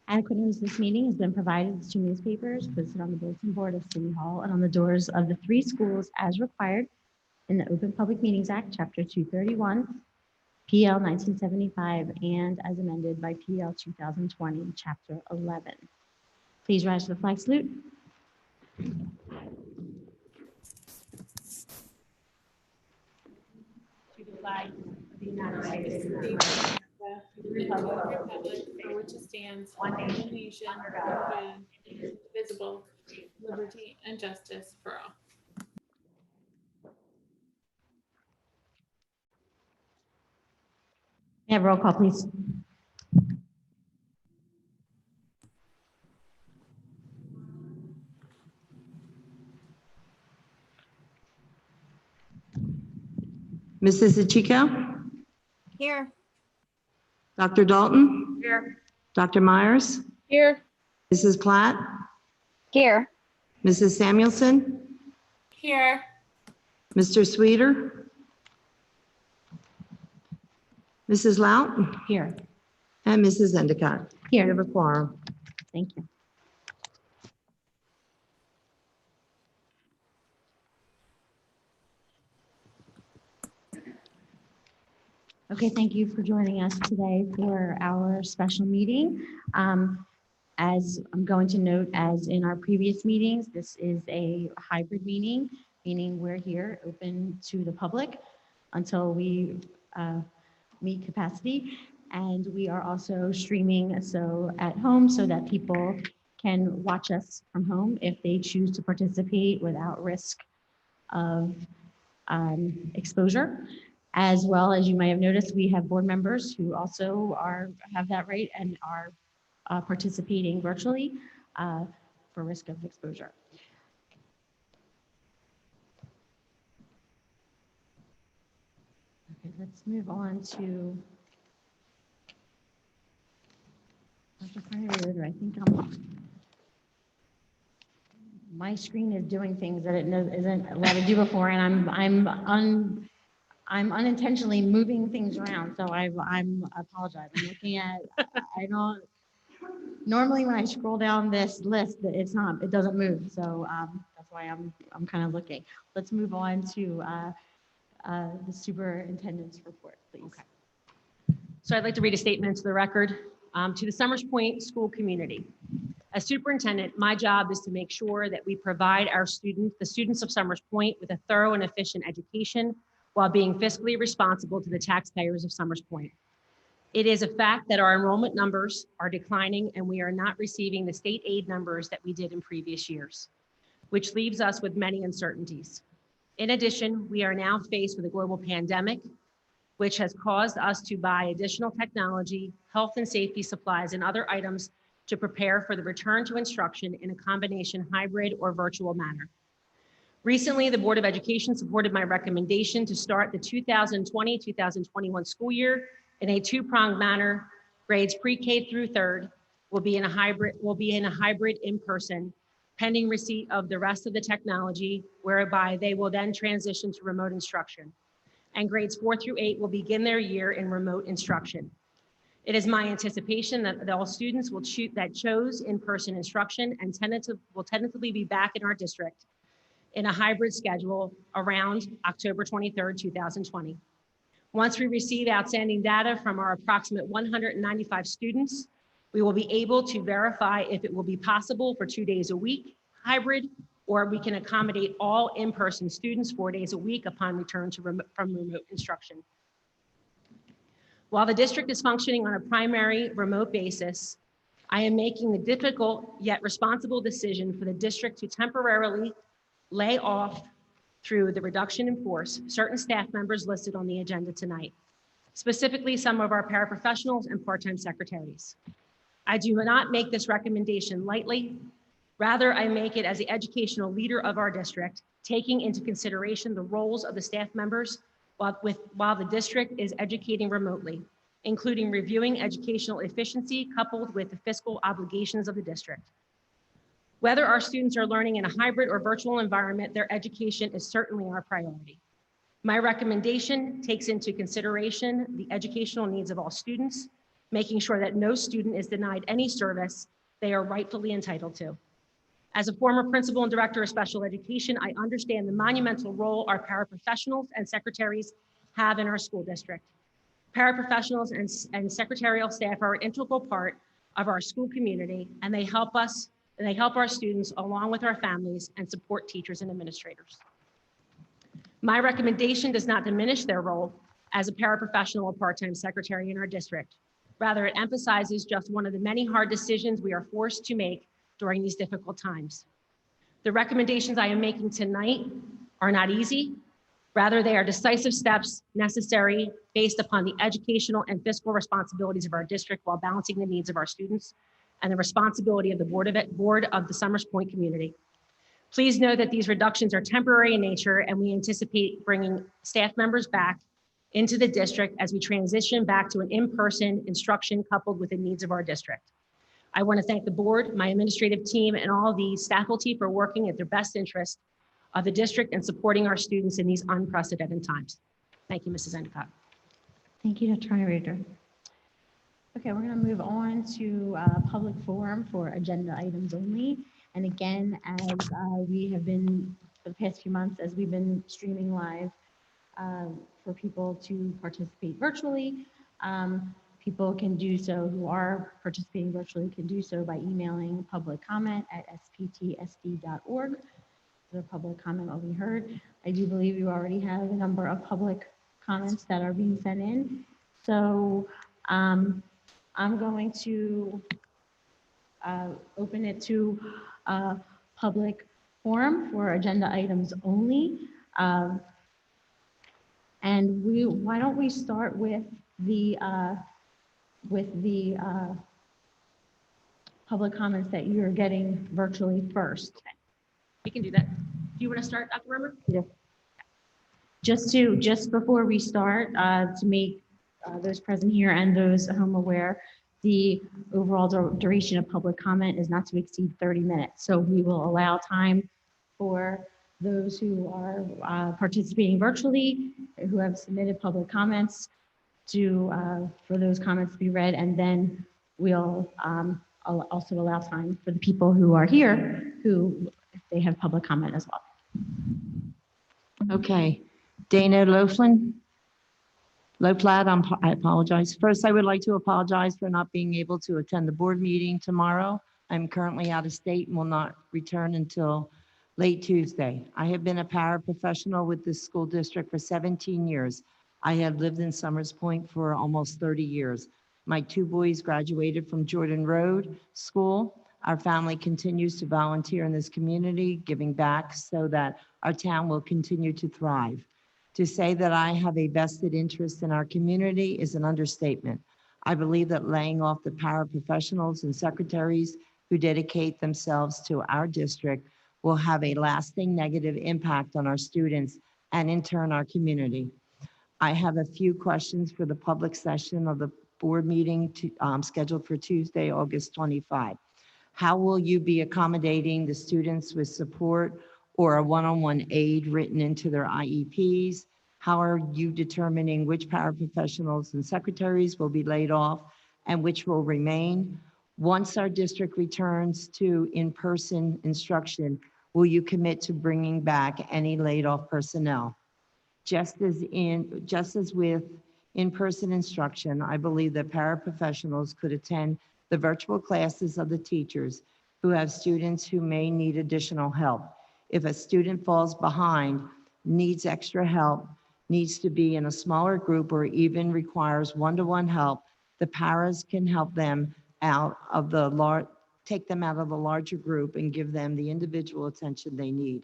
Adequate notice of this meeting has been provided to newspapers posted on the bulletin board of City Hall and on the doors of the 3 schools as required in the Open Public Meetings Act, Chapter 231, PL 1975, and as amended by PL 2020, Chapter 11. Please rise to the flag salute. To the flag of the United States of America, The republic for which it stands, one nation, under God, indivisible, liberty and justice for all. May I have roll call, please? Mrs. Ichiko? Here. Dr. Dalton? Here. Dr. Myers? Here. Mrs. Platt? Here. Mrs. Samuelson? Here. Mr. Sweeter? Mrs. Lout? Here. And Mrs. Endicott? We Here. have a quorum. Thank you. Okay, thank you for joining us today for our special meeting. As I'm going to note, as in our previous meetings, this is a hybrid meeting, meaning we're here open to the public until we meet capacity. And we are also streaming so at home so that people can watch us from home if they choose to participate without risk of exposure. As well as you may have noticed, we have board members who also have that right and are participating virtually for risk of exposure. Okay, let's move on to Dr. Firewood. I think my screen is doing things that it isn't allowed to do before, and I'm unintentionally moving things around, so I apologize. I'm looking at, I don't, normally when I scroll down this list, it doesn't move. So that's why I'm kind of looking. Let's move on to the superintendent's report, please. Okay. So I'd like to read a statement into the record to the Summers Point school community. As superintendent, my job is to make sure that we provide the students of Summers Point with a thorough and efficient education while being fiscally responsible to the taxpayers of Summers Point. It is a fact that our enrollment numbers are declining and we are not receiving the state aid numbers that we did in previous years, which leaves us with many uncertainties. In addition, we are now faced with a global pandemic, which has caused us to buy additional technology, health and safety supplies, and other items to prepare for the return to instruction in a combination hybrid or virtual manner. Recently, the Board of Education supported my recommendation to start the 2020-2021 school year in a two-pronged manner. Grades pre-K through third will be in a hybrid in-person, pending receipt of the rest of the technology, whereby they will then transition to remote instruction. And grades 4 through 8 will begin their year in remote instruction. It is my anticipation that all students that chose in-person instruction and will tentatively be back in our district in a hybrid schedule around October 23rd, 2020. Once we receive outstanding data from our approximate 195 students, we will be able to verify if it will be possible for 2 days a week hybrid, or we can accommodate all in-person students 4 days a week upon return from remote instruction. While the district is functioning on a primary remote basis, I am making the difficult yet responsible decision for the district to temporarily lay off through the reduction in force certain staff members listed on the agenda tonight, specifically some of our paraprofessionals and part-time secretaries. I do not make this recommendation lightly. Rather, I make it as the educational leader of our district, taking into consideration the roles of the staff members while the district is educating remotely, including reviewing educational efficiency coupled with the fiscal obligations of the district. Whether our students are learning in a hybrid or virtual environment, their education is certainly our priority. My recommendation takes into consideration the educational needs of all students, making sure that no student is denied any service they are rightfully entitled to. As a former principal and director of special education, I understand the monumental role our paraprofessionals and secretaries have in our school district. Paraprofessionals and secretarial staff are an integral part of our school community, and they help us, and they help our students along with our families and support teachers and administrators. My recommendation does not diminish their role as a paraprofessional or part-time secretary in our district. Rather, it emphasizes just one of the many hard decisions we are forced to make during these difficult times. The recommendations I am making tonight are not easy. Rather, they are decisive steps necessary based upon the educational and fiscal responsibilities of our district while balancing the needs of our students and the responsibility of the board of the Summers Point community. Please know that these reductions are temporary in nature, and we anticipate bringing staff members back into the district as we transition back to an in-person instruction coupled with the needs of our district. I want to thank the board, my administrative team, and all the faculty for working at their best interest of the district and supporting our students in these unprecedented times. Thank you, Mrs. Endicott. Thank you, Dr. Reader. Okay, we're going to move on to public forum for agenda items only. And again, as we have been for the past few months, as we've been streaming live for people to participate virtually, people can do so who are participating virtually can do so by emailing public comment at sptsd.org. The public comment will be heard. I do believe you already have a number of public comments that are being sent in. So I'm going to open it to public forum for agenda items only. And why don't we start with the public comments that you're getting virtually first. We can do that. Do you want to start, Dr. Rimmer? Just before we start, to make those present here and those at home aware, the overall duration of public comment is not to exceed 30 minutes. So we will allow time for those who are participating virtually, who have submitted public comments, for those comments to be read, and then we'll also allow time for the people who are here who, if they have public comment as well. Okay, Dana Loplad, I apologize. First, I would like to apologize for not being able to attend the board meeting tomorrow. I'm currently out of state and will not return until late Tuesday. I have been a paraprofessional with this school district for 17 years. I have lived in Summers Point for almost 30 years. My two boys graduated from Jordan Road School. Our family continues to volunteer in this community, giving back so that our town will continue to thrive. To say that I have a vested interest in our community is an understatement. I believe that laying off the paraprofessionals and secretaries who dedicate themselves to our district will have a lasting negative impact on our students and in turn our community. I have a few questions for the public session of the board meeting scheduled for Tuesday, August 25. How will you be accommodating the students with support or a one-on-one aid written into their IEPs? How are you determining which paraprofessionals and secretaries will be laid off and which will remain? Once our district returns to in-person instruction, will you commit to bringing back any laid off personnel? Just as with in-person instruction, I believe that paraprofessionals could attend the virtual classes of the teachers who have students who may need additional help. If a student falls behind, needs extra help, needs to be in a smaller group, or even requires one-to-one help, the paras can help them out of take them out of the larger group and give them the individual attention they need.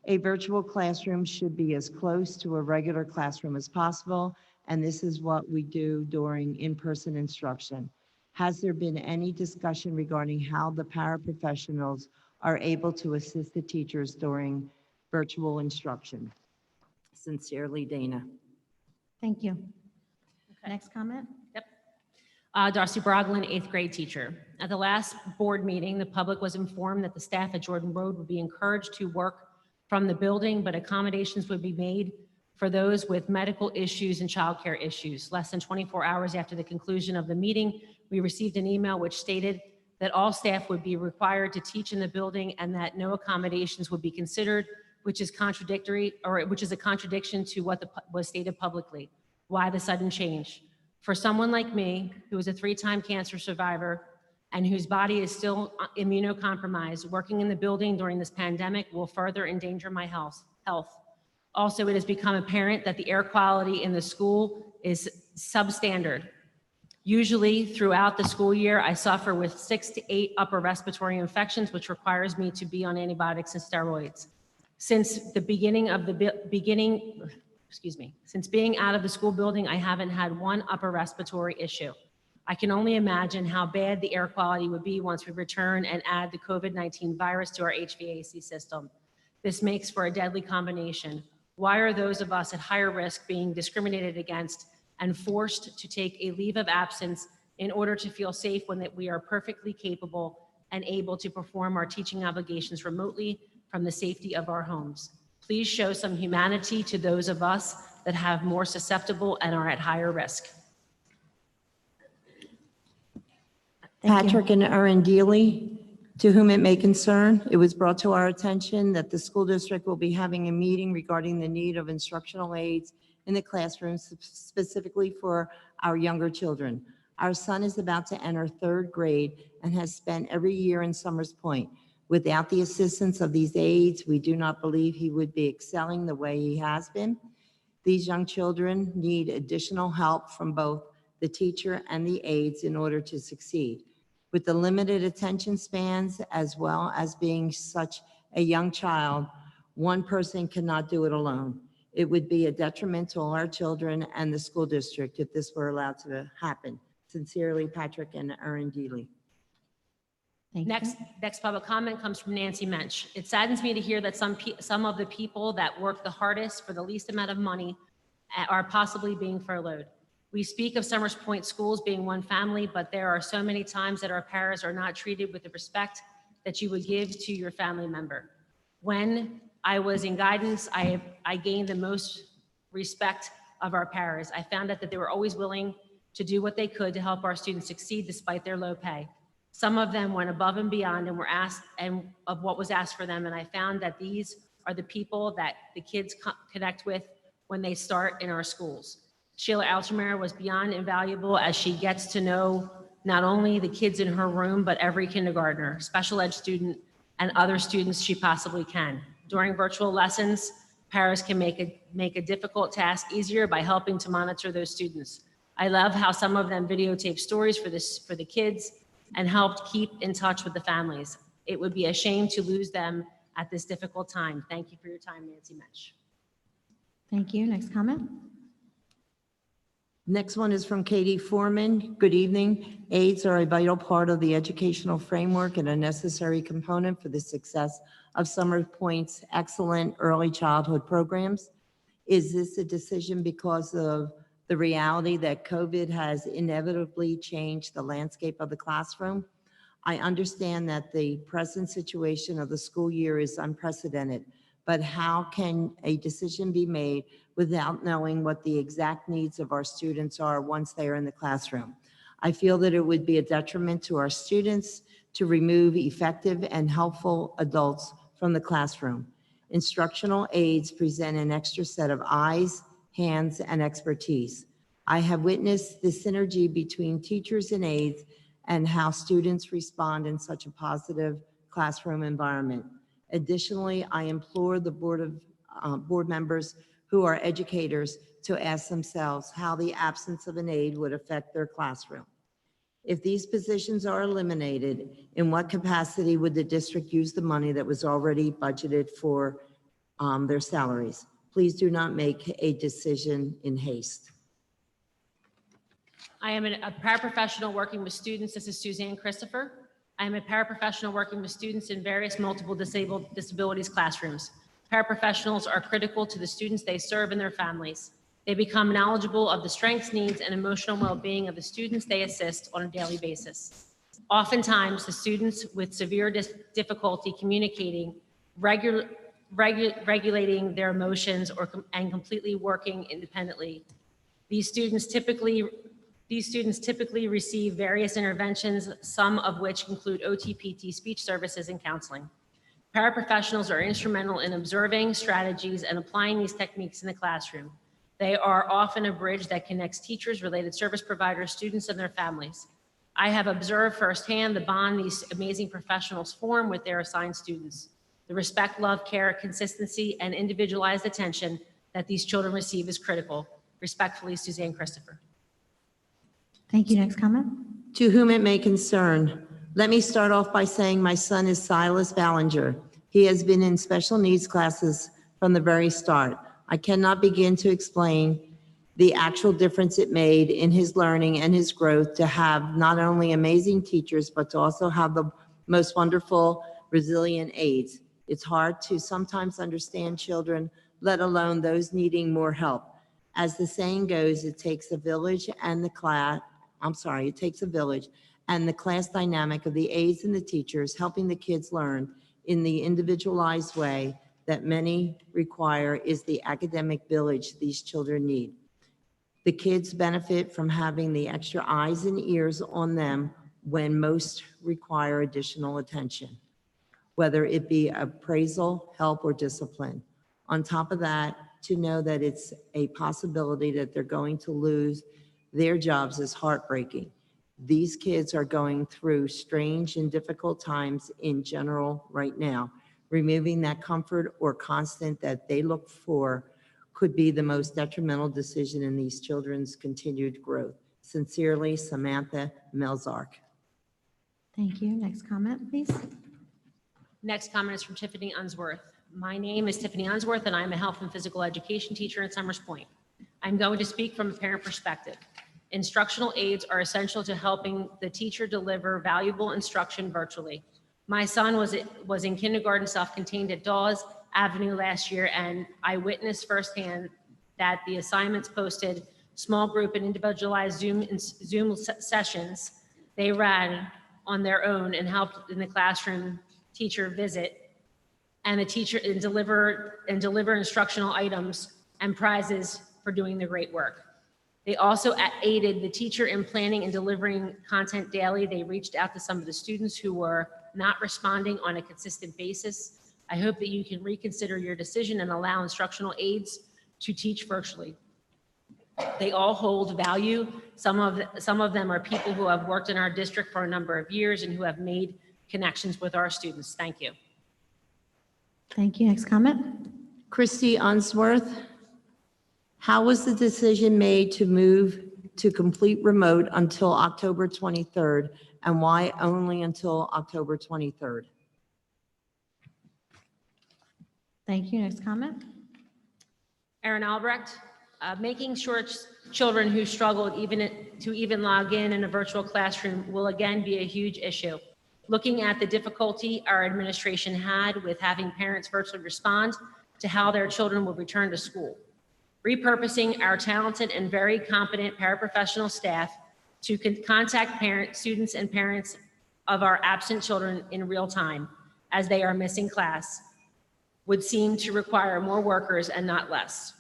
A virtual classroom should be as close to a regular classroom as possible, and this is what we do during in-person instruction. Has there been any discussion regarding how the paraprofessionals are able to assist the teachers during virtual instruction? Sincerely, Dana. Thank you. Okay. Next comment? Yep. Darcy Broglin, 8th grade teacher. At the last board meeting, the public was informed that the staff at Jordan Road would be encouraged to work from the building, but accommodations would be made for those with medical issues and childcare issues. Less than 24 hours after the conclusion of the meeting, we received an email which stated that all staff would be required to teach in the building and that no accommodations would be considered, which is contradictory, or which is a contradiction to what was stated publicly. Why the sudden change? For someone like me, who is a 3-time cancer survivor and whose body is still immunocompromised, working in the building during this pandemic will further endanger my health. Also, it has become apparent that the air quality in the school is substandard. Usually throughout the school year, I suffer with 6 to 8 upper respiratory infections, which requires me to be on antibiotics and steroids. Since the beginning of since being out of the school building, I haven't had one upper respiratory issue. I can only imagine how bad the air quality would be once we return and add the COVID-19 virus to our HVAC system. This makes for a deadly combination. Why are those of us at higher risk being discriminated against and forced to take a leave of absence in order to feel safe when we are perfectly capable and able to perform our teaching obligations remotely from the safety of our homes? Please show some humanity to those of us that have more susceptible and are at higher risk. Thank you. Patrick and Erin Deely, to whom it may concern, it was brought to our attention that the school district will be having a meeting regarding the need of instructional aids in the classrooms, specifically for our younger children. Our son is about to enter 3rd grade and has spent every year in Summers Point. Without the assistance of these aides, we do not believe he would be excelling the way he has been. These young children need additional help from both the teacher and the aides in order to succeed. With the limited attention spans, as well as being such a young child, one person cannot do it alone. It would be a detriment to all our children and the school district if this were allowed to happen. Sincerely, Patrick and Erin Deely. Thank you. Next public comment comes from Nancy Mensch. It saddens me to hear that some of the people that work the hardest for the least amount of money are possibly being furloughed. We speak of Summers Point schools being one family, but there are so many times that our paras are not treated with the respect that you would give to your family member. When I was in guidance, I gained the most respect of our paras. I found out that they were always willing to do what they could to help our students succeed despite their low pay. Some of them went above and beyond and were asked of what was asked for them. And I found that these are the people that the kids connect with when they start in our schools. Sheila Altamira was beyond invaluable as she gets to know not only the kids in her room, but every kindergartner, special ed student, and other students she possibly can. During virtual lessons, paras can make a difficult task easier by helping to monitor those students. I love how some of them videotape stories for the kids and helped keep in touch with the families. It would be a shame to lose them at this difficult time. Thank you for your time, Nancy Mensch. Thank you. Next comment. Next one is from Katie Foreman. Good evening. Aids are a vital part of the educational framework and a necessary component for the success of Summers Point's excellent early childhood programs. Is this a decision because of the reality that COVID has inevitably changed the landscape of the classroom? I understand that the present situation of the school year is unprecedented, but how can a decision be made without knowing what the exact needs of our students are once they are in the classroom? I feel that it would be a detriment to our students to remove effective and helpful adults from the classroom. Instructional aides present an extra set of eyes, hands, and expertise. I have witnessed the synergy between teachers and aides and how students respond in such a positive classroom environment. Additionally, I implore the board members who are educators to ask themselves how the absence of an aide would affect their classroom. If these positions are eliminated, in what capacity would the district use the money that was already budgeted for their salaries? Please do not make a decision in haste. I am a paraprofessional working with students. This is Suzanne Christopher. I am a paraprofessional working with students in various multiple disabilities classrooms. Paraprofessionals are critical to the students they serve and their families. They become knowledgeable of the strengths, needs, and emotional well-being of the students they assist on a daily basis. Oftentimes, the students with severe difficulty communicating, regulating their emotions, and completely working independently. These students typically receive various interventions, some of which include OT, PT, speech services, and counseling. Paraprofessionals are instrumental in observing strategies and applying these techniques in the classroom. They are often a bridge that connects teachers, related service providers, students, and their families. I have observed firsthand the bond these amazing professionals form with their assigned students. The respect, love, care, consistency, and individualized attention that these children receive is critical. Respectfully, Suzanne Christopher. Thank you. Next comment. To whom it may concern, let me start off by saying my son is Silas Ballinger. He has been in special needs classes from the very start. I cannot begin to explain the actual difference it made in his learning and his growth to have not only amazing teachers, but to also have the most wonderful, resilient aides. It's hard to sometimes understand children, let alone those needing more help. As the saying goes, it takes a village and the class, it takes a village and the class dynamic of the aides and the teachers helping the kids learn in the individualized way that many require is the academic village these children need. The kids benefit from having the extra eyes and ears on them when most require additional attention, whether it be appraisal, help, or discipline. On top of that, to know that it's a possibility that they're going to lose their jobs is heartbreaking. These kids are going through strange and difficult times in general right now. Removing that comfort or constant that they look for could be the most detrimental decision in these children's continued growth. Sincerely, Samantha Melzark. Thank you. Next comment, please. Next comment is from Tiffany Unsworth. My name is Tiffany Unsworth, and I'm a health and physical education teacher in Summers Point. I'm going to speak from a parent perspective. Instructional aids are essential to helping the teacher deliver valuable instruction virtually. My son was in kindergarten self-contained at Dawes Avenue last year, and I witnessed firsthand that the assignments posted, small group and individualized Zoom sessions they ran on their own and helped in the classroom teacher visit and the teacher and deliver instructional items and prizes for doing the great work. They also aided the teacher in planning and delivering content daily. They reached out to some of the students who were not responding on a consistent basis. I hope that you can reconsider your decision and allow instructional aides to teach virtually. They all hold value. Some of them are people who have worked in our district for a number of years and who have made connections with our students. Thank you. Thank you. Next comment. Christy Unsworth, how was the decision made to move to complete remote until October 23rd, and why only until October 23rd? Thank you. Next comment. Erin Albrecht, making sure children who struggled to even log in a virtual classroom will again be a huge issue. Looking at the difficulty our administration had with having parents virtually respond to how their children will return to school. Repurposing our talented and very competent paraprofessional staff to contact students and parents of our absent children in real time as they are missing class would seem to require more workers and not less.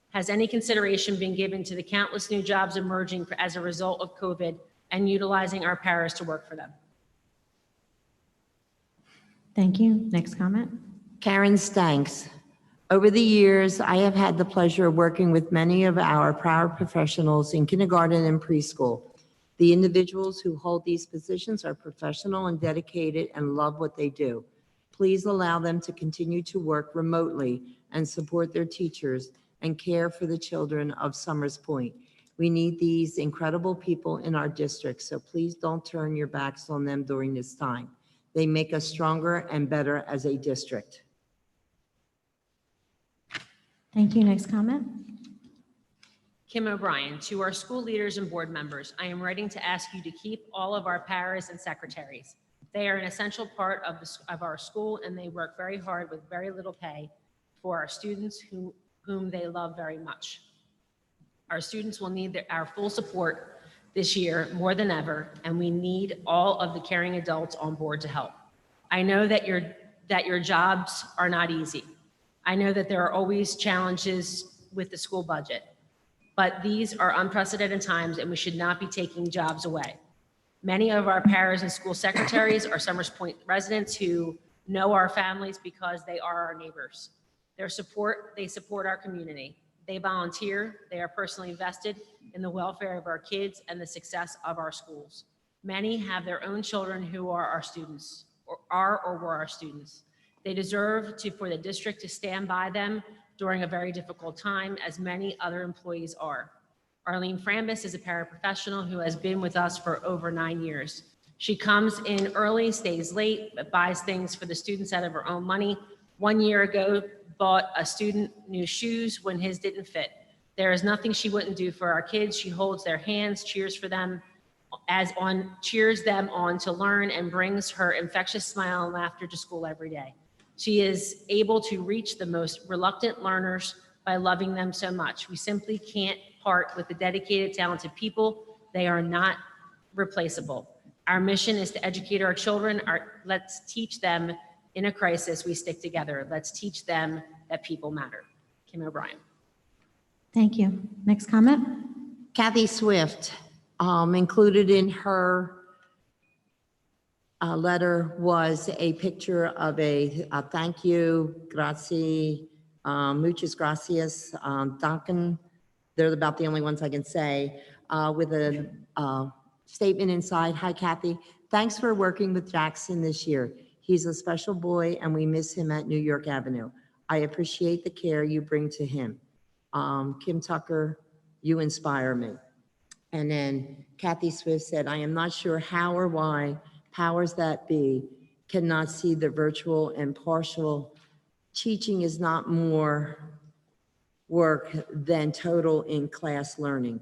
Has any consideration been given to the countless new jobs emerging as a result of COVID and utilizing our paras to work for them? Thank you. Next comment. Karen Stanks. Over the years, I have had the pleasure of working with many of our paraprofessionals in kindergarten and preschool. The individuals who hold these positions are professional and dedicated and love what they do. Please allow them to continue to work remotely and support their teachers and care for the children of Summers Point. We need these incredible people in our district, so please don't turn your backs on them during this time. They make us stronger and better as a district. Thank you. Next comment. Kim O'Brien, to our school leaders and board members, I am writing to ask you to keep all of our paras and secretaries. They are an essential part of our school, and they work very hard with very little pay for our students whom they love very much. Our students will need our full support this year more than ever, and we need all of the caring adults on board to help. I know that your jobs are not easy. I know that there are always challenges with the school budget, but these are unprecedented times and we should not be taking jobs away. Many of our paras and school secretaries are Summers Point residents who know our families because they are our neighbors. They support our community. They volunteer, they are personally invested in the welfare of our kids and the success of our schools. Many have their own children who are our students, or were our students. They deserve for the district to stand by them during a very difficult time, as many other employees are. Arlene Frambus is a paraprofessional who has been with us for over 9 years. She comes in early, stays late, but buys things for the students out of her own money. 1 year ago, bought a student new shoes when his didn't fit. There is nothing she wouldn't do for our kids. She holds their hands, cheers them on to learn, and brings her infectious smile and laughter to school every day. She is able to reach the most reluctant learners by loving them so much. We simply can't part with the dedicated, talented people. They are not replaceable. Our mission is to educate our children. Let's teach them in a crisis, we stick together. Let's teach them that people matter. Kim O'Brien. Thank you. Next comment? Kathy Swift, included in her letter was a picture of a thank you, grazie, muchas gracias, Duncan. They're about the only ones I can say, with a statement inside. Hi, Kathy. Thanks for working with Jackson this year. He's a special boy and we miss him at New York Avenue. I appreciate the care you bring to him. Kim Tucker, you inspire me. And then Kathy Swift said, I am not sure how or why powers that be cannot see the virtual and partial teaching is not more work than total in-class learning.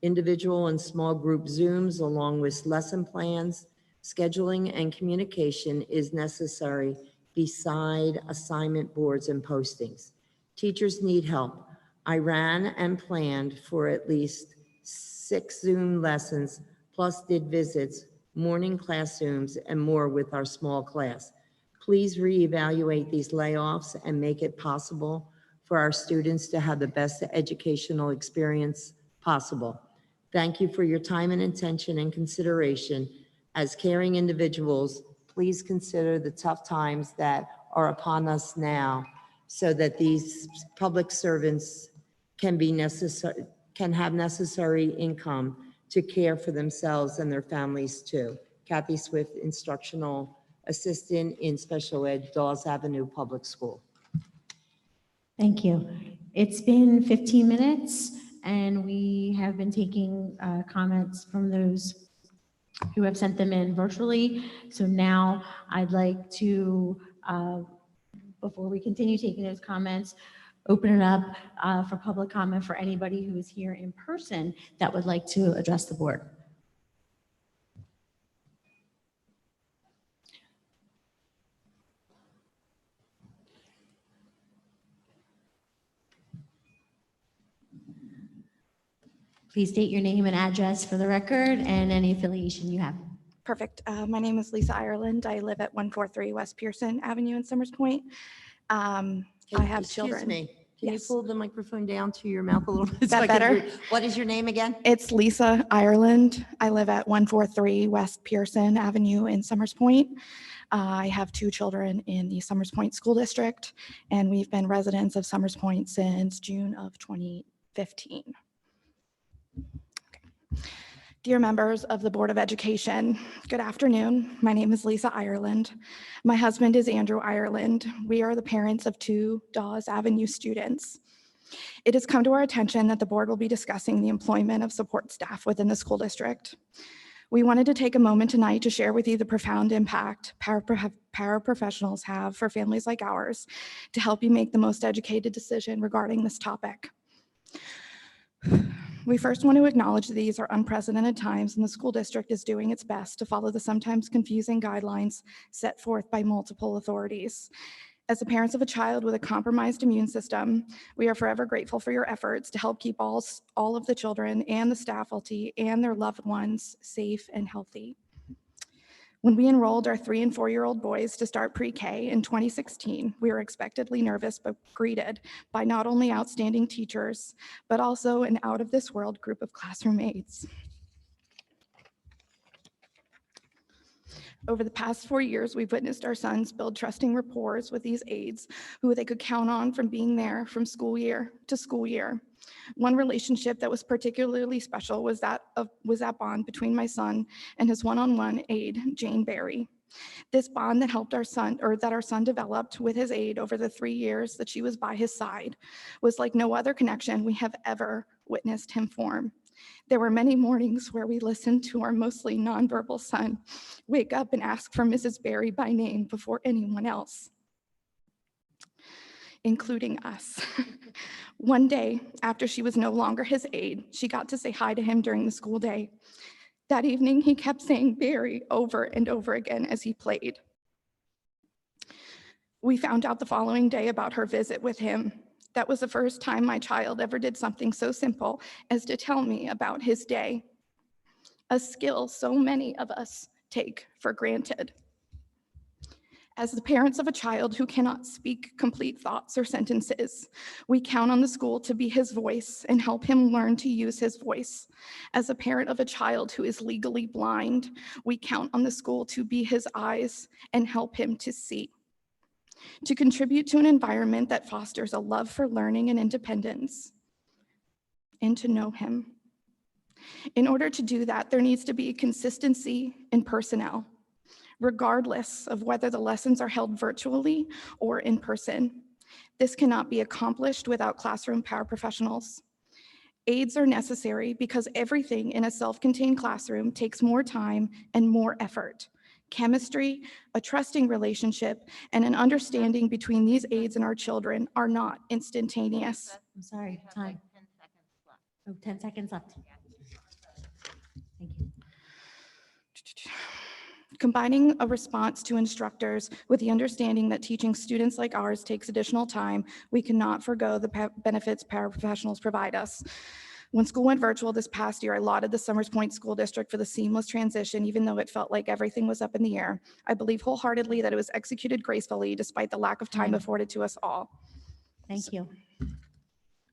Individual and small group Zooms along with lesson plans, scheduling and communication is necessary beside assignment boards and postings. Teachers need help. I ran and planned for at least 6 Zoom lessons, plus did visits, morning class Zooms, and more with our small class. Please reevaluate these layoffs and make it possible for our students to have the best educational experience possible. Thank you for your time and attention and consideration. As caring individuals, please consider the tough times that are upon us now so that these public servants can have necessary income to care for themselves and their families too. Kathy Swift, Instructional Assistant in Special Ed, Dawes Avenue Public School. Thank you. It's been 15 minutes and we have been taking comments from those who have sent them in virtually. So now I'd like to, before we continue taking those comments, open it up for public comment for anybody who is here in person that would like to address the board. Please state your name and address for the record and any affiliation you have. Perfect. My name is Lisa Ireland. I live at 143 West Pearson Avenue in Summers Point. I have children. Excuse me. Can you Yes. pull the microphone down to your mouth a little bit? Is that so I can better? hear you? What is your name again? It's Lisa Ireland. I live at 143 West Pearson Avenue in Summers Point. I have 2 children in the Summers Point School District, and we've been residents of Summers Point since June of 2015. Dear members of the Board of Education, good afternoon. My name is Lisa Ireland. My husband is Andrew Ireland. We are the parents of 2 Dawes Avenue students. It has come to our attention that the board will be discussing the employment of support staff within the school district. We wanted to take a moment tonight to share with you the profound impact paraprofessionals have for families like ours to help you make the most educated decision regarding this topic. We first want to acknowledge that these are unprecedented times and the school district is doing its best to follow the sometimes confusing guidelines set forth by multiple authorities. As the parents of a child with a compromised immune system, we are forever grateful for your efforts to help keep all of the children and the faculty and their loved ones safe and healthy. When we enrolled our 3- and 4-year-old boys to start pre-K in 2016, we were expectedly nervous but greeted by not only outstanding teachers, but also an out-of-this-world group of classroom aides. Over the past 4 years, we've witnessed our sons build trusting rapport with these aides who they could count on from being there from school year to school year. One relationship that was particularly special was that bond between my son and his one-on-one aide, Jane Berry. This bond that our son developed with his aide over the 3 years that she was by his side was like no other connection we have ever witnessed him form. There were many mornings where we listened to our mostly nonverbal son wake up and ask for Mrs. Berry by name before anyone else, including us. One day, after she was no longer his aide, she got to say hi to him during the school day. That evening, he kept saying Berry over and over again as he played. We found out the following day about her visit with him. That was the first time my child ever did something so simple as to tell me about his day, a skill so many of us take for granted. As the parents of a child who cannot speak complete thoughts or sentences, we count on the school to be his voice and help him learn to use his voice. As a parent of a child who is legally blind, we count on the school to be his eyes and help him to see. To contribute to an environment that fosters a love for learning and independence, and to know him. In order to do that, there needs to be consistency in personnel, regardless of whether the lessons are held virtually or in person. This cannot be accomplished without classroom paraprofessionals. Aides are necessary because everything in a self-contained classroom takes more time and more effort. Chemistry, a trusting relationship, and an understanding between these aides and our children are not instantaneous. I'm sorry, time. 10 seconds left. Thank you. Combining a response to instructors with the understanding that teaching students like ours takes additional time, we cannot forego the benefits paraprofessionals provide us. When school went virtual this past year, I lauded the Summers Point School District for the seamless transition, even though it felt like everything was up in the air. I believe wholeheartedly that it was executed gracefully despite the lack of time afforded to us all. Thank you.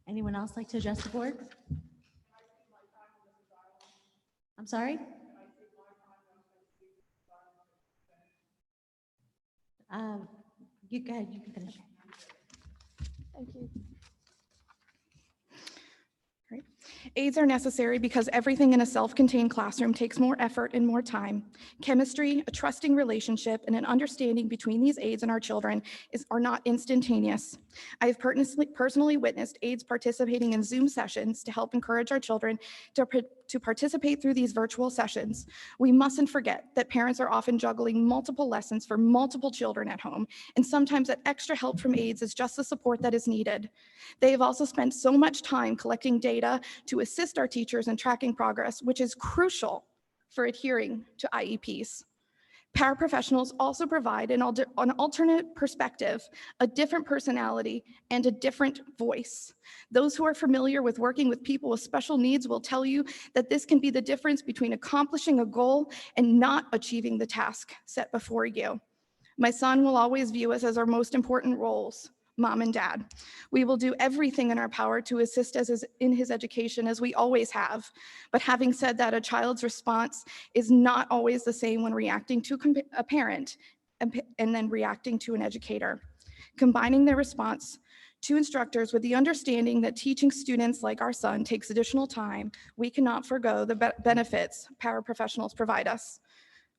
Anyone else like to address the board? I'm sorry? You go ahead, you can finish. Thank you. Great. Aides are necessary because everything in a self-contained classroom takes more effort and more time. Chemistry, a trusting relationship, and an understanding between these aides and our children are not instantaneous. I have personally witnessed aides participating in Zoom sessions to help encourage our children to participate through these virtual sessions. We mustn't forget that parents are often juggling multiple lessons for multiple children at home, and sometimes that extra help from aides is just the support that is needed. They have also spent so much time collecting data to assist our teachers in tracking progress, which is crucial for adhering to IEPs. Paraprofessionals also provide an alternate perspective, a different personality, and a different voice. Those who are familiar with working with people with special needs will tell you that this can be the difference between accomplishing a goal and not achieving the task set before you. My son will always view us as our most important roles, mom and dad. We will do everything in our power to assist us in his education, as we always have. But having said that, a child's response is not always the same when reacting to a parent and then reacting to an educator. Combining their response to instructors with the understanding that teaching students like our son takes additional time, we cannot forego the benefits paraprofessionals provide us.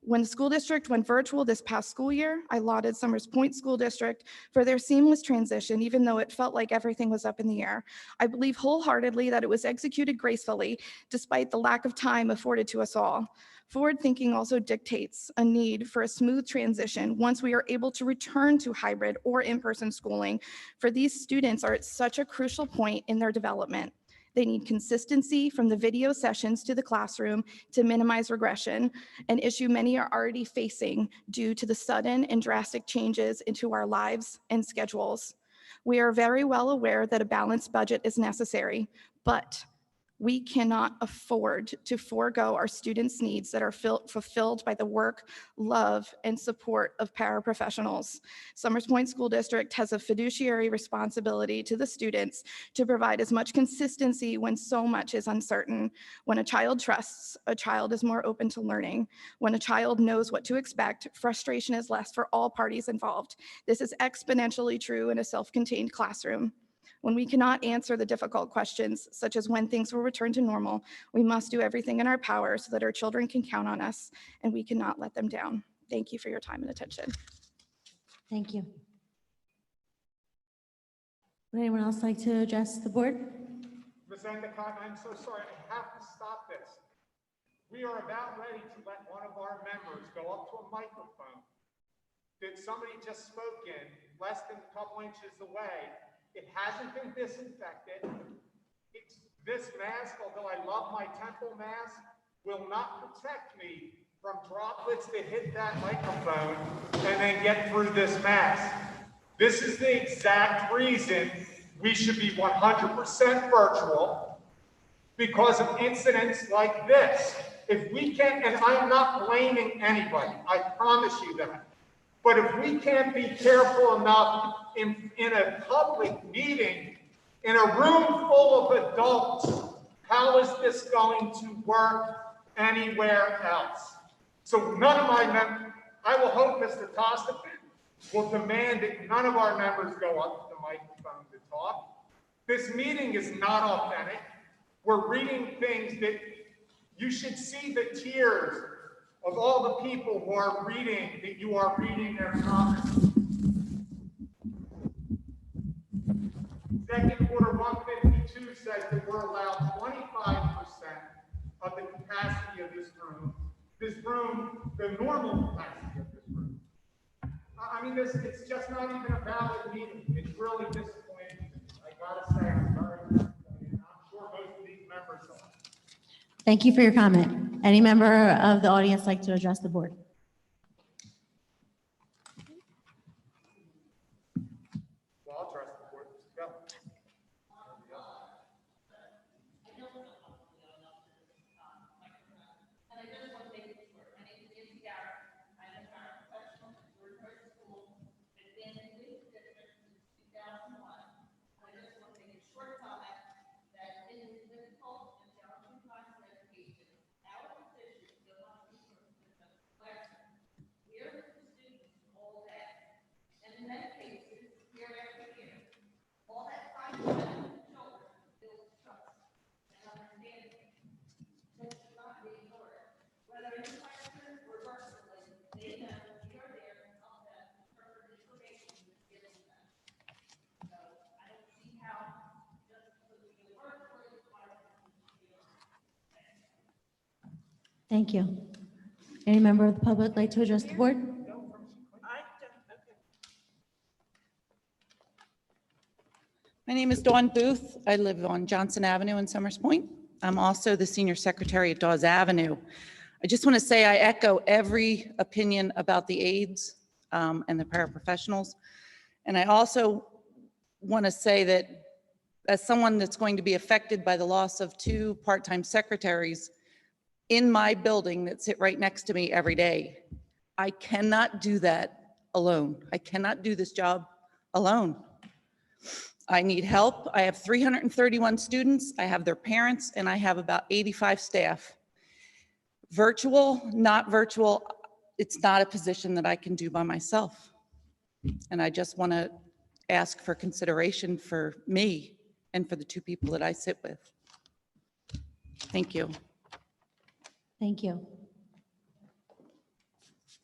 When the school district went virtual this past school year, I lauded Summers Point School District for their seamless transition, even though it felt like everything was up in the air. I believe wholeheartedly that it was executed gracefully, despite the lack of time afforded to us all. Forward thinking also dictates a need for a smooth transition once we are able to return to hybrid or in-person schooling, for these students are at such a crucial point in their development. They need consistency from the video sessions to the classroom to minimize regression, an issue many are already facing due to the sudden and drastic changes into our lives and schedules. We are very well aware that a balanced budget is necessary, but we cannot afford to forego our students' needs that are fulfilled by the work, love, and support of paraprofessionals. Summers Point School District has a fiduciary responsibility to the students to provide as much consistency when so much is uncertain. When a child trusts, a child is more open to learning. When a child knows what to expect, frustration is less for all parties involved. This is exponentially true in a self-contained classroom. When we cannot answer the difficult questions, such as when things will return to normal, we must do everything in our power so that our children can count on us, and we cannot let them down. Thank you for your time and attention. Thank you. Would anyone else like to address the board? Ms. Endicott, I'm so sorry, I have to stop this. We are about ready to let one of our members go up to a microphone that somebody just spoke in less than a couple inches away. It hasn't been disinfected. This mask, although I love my Temple mask, will not protect me from droplets that hit that microphone and then get through this mask. This is the exact reason we should be 100% virtual, because of incidents like this. If we can't, and I'm not blaming anybody, I promise you that. But if we can't be careful enough in a public meeting, in a room full of adults, how is this going to work anywhere else? So none of my members, I will hope Mr. Tostafin will demand that none of our members go up to the microphone to talk. This meeting is not authentic. We're reading things that you should see the tears of all the people who are reading, that you are reading their comments. Executive Order 152 says that we're allowed 25% of the capacity of this room, the normal capacity of this room. I mean, it's just not even a valid meeting. It's really disappointing. I gotta say, I'm very disappointed. I'm sure most of these members are. Thank you for your comment. Any member of the audience like to address the board? Well, I'll trust the board. Go. Thank you. Any member of the public like to address the board? My name is Dawn Booth. I live on Johnson Avenue in Summers Point. I'm also the senior secretary at Dawes Avenue. I just want to say I echo every opinion about the aides and the paraprofessionals. And I also want to say that as someone that's going to be affected by the loss of 2 part-time secretaries in my building that sit right next to me every day, I cannot do that alone. I cannot do this job alone. I need help. I have 331 students. I have their parents, and I have about 85 staff. Virtual, not virtual, it's not a position that I can do by myself. And I just want to ask for consideration for me and for the 2 people that I sit with. Thank you. Thank you.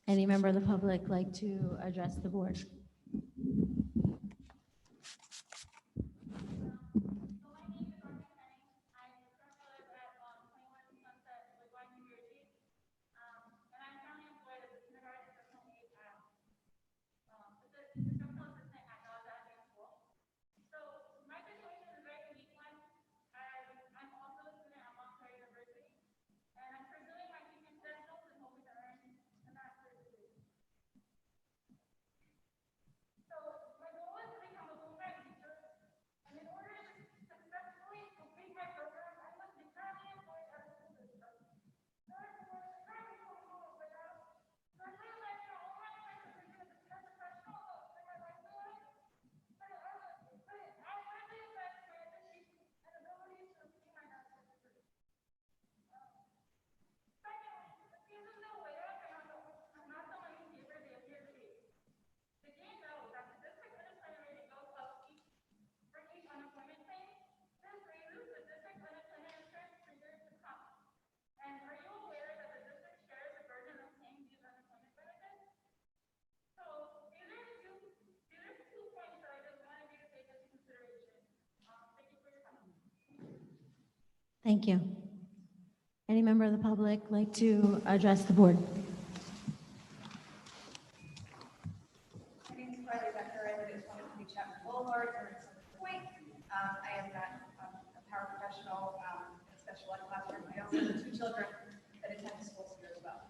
Any member of the public like to address the board? Thank you. Any member of the public like to address the board? My name is Carly Becker. I live at 23 Chapman Boulevard, here in Center Point. I am not a paraprofessional in a special ed classroom. I also have 2 children that attend schools here as well.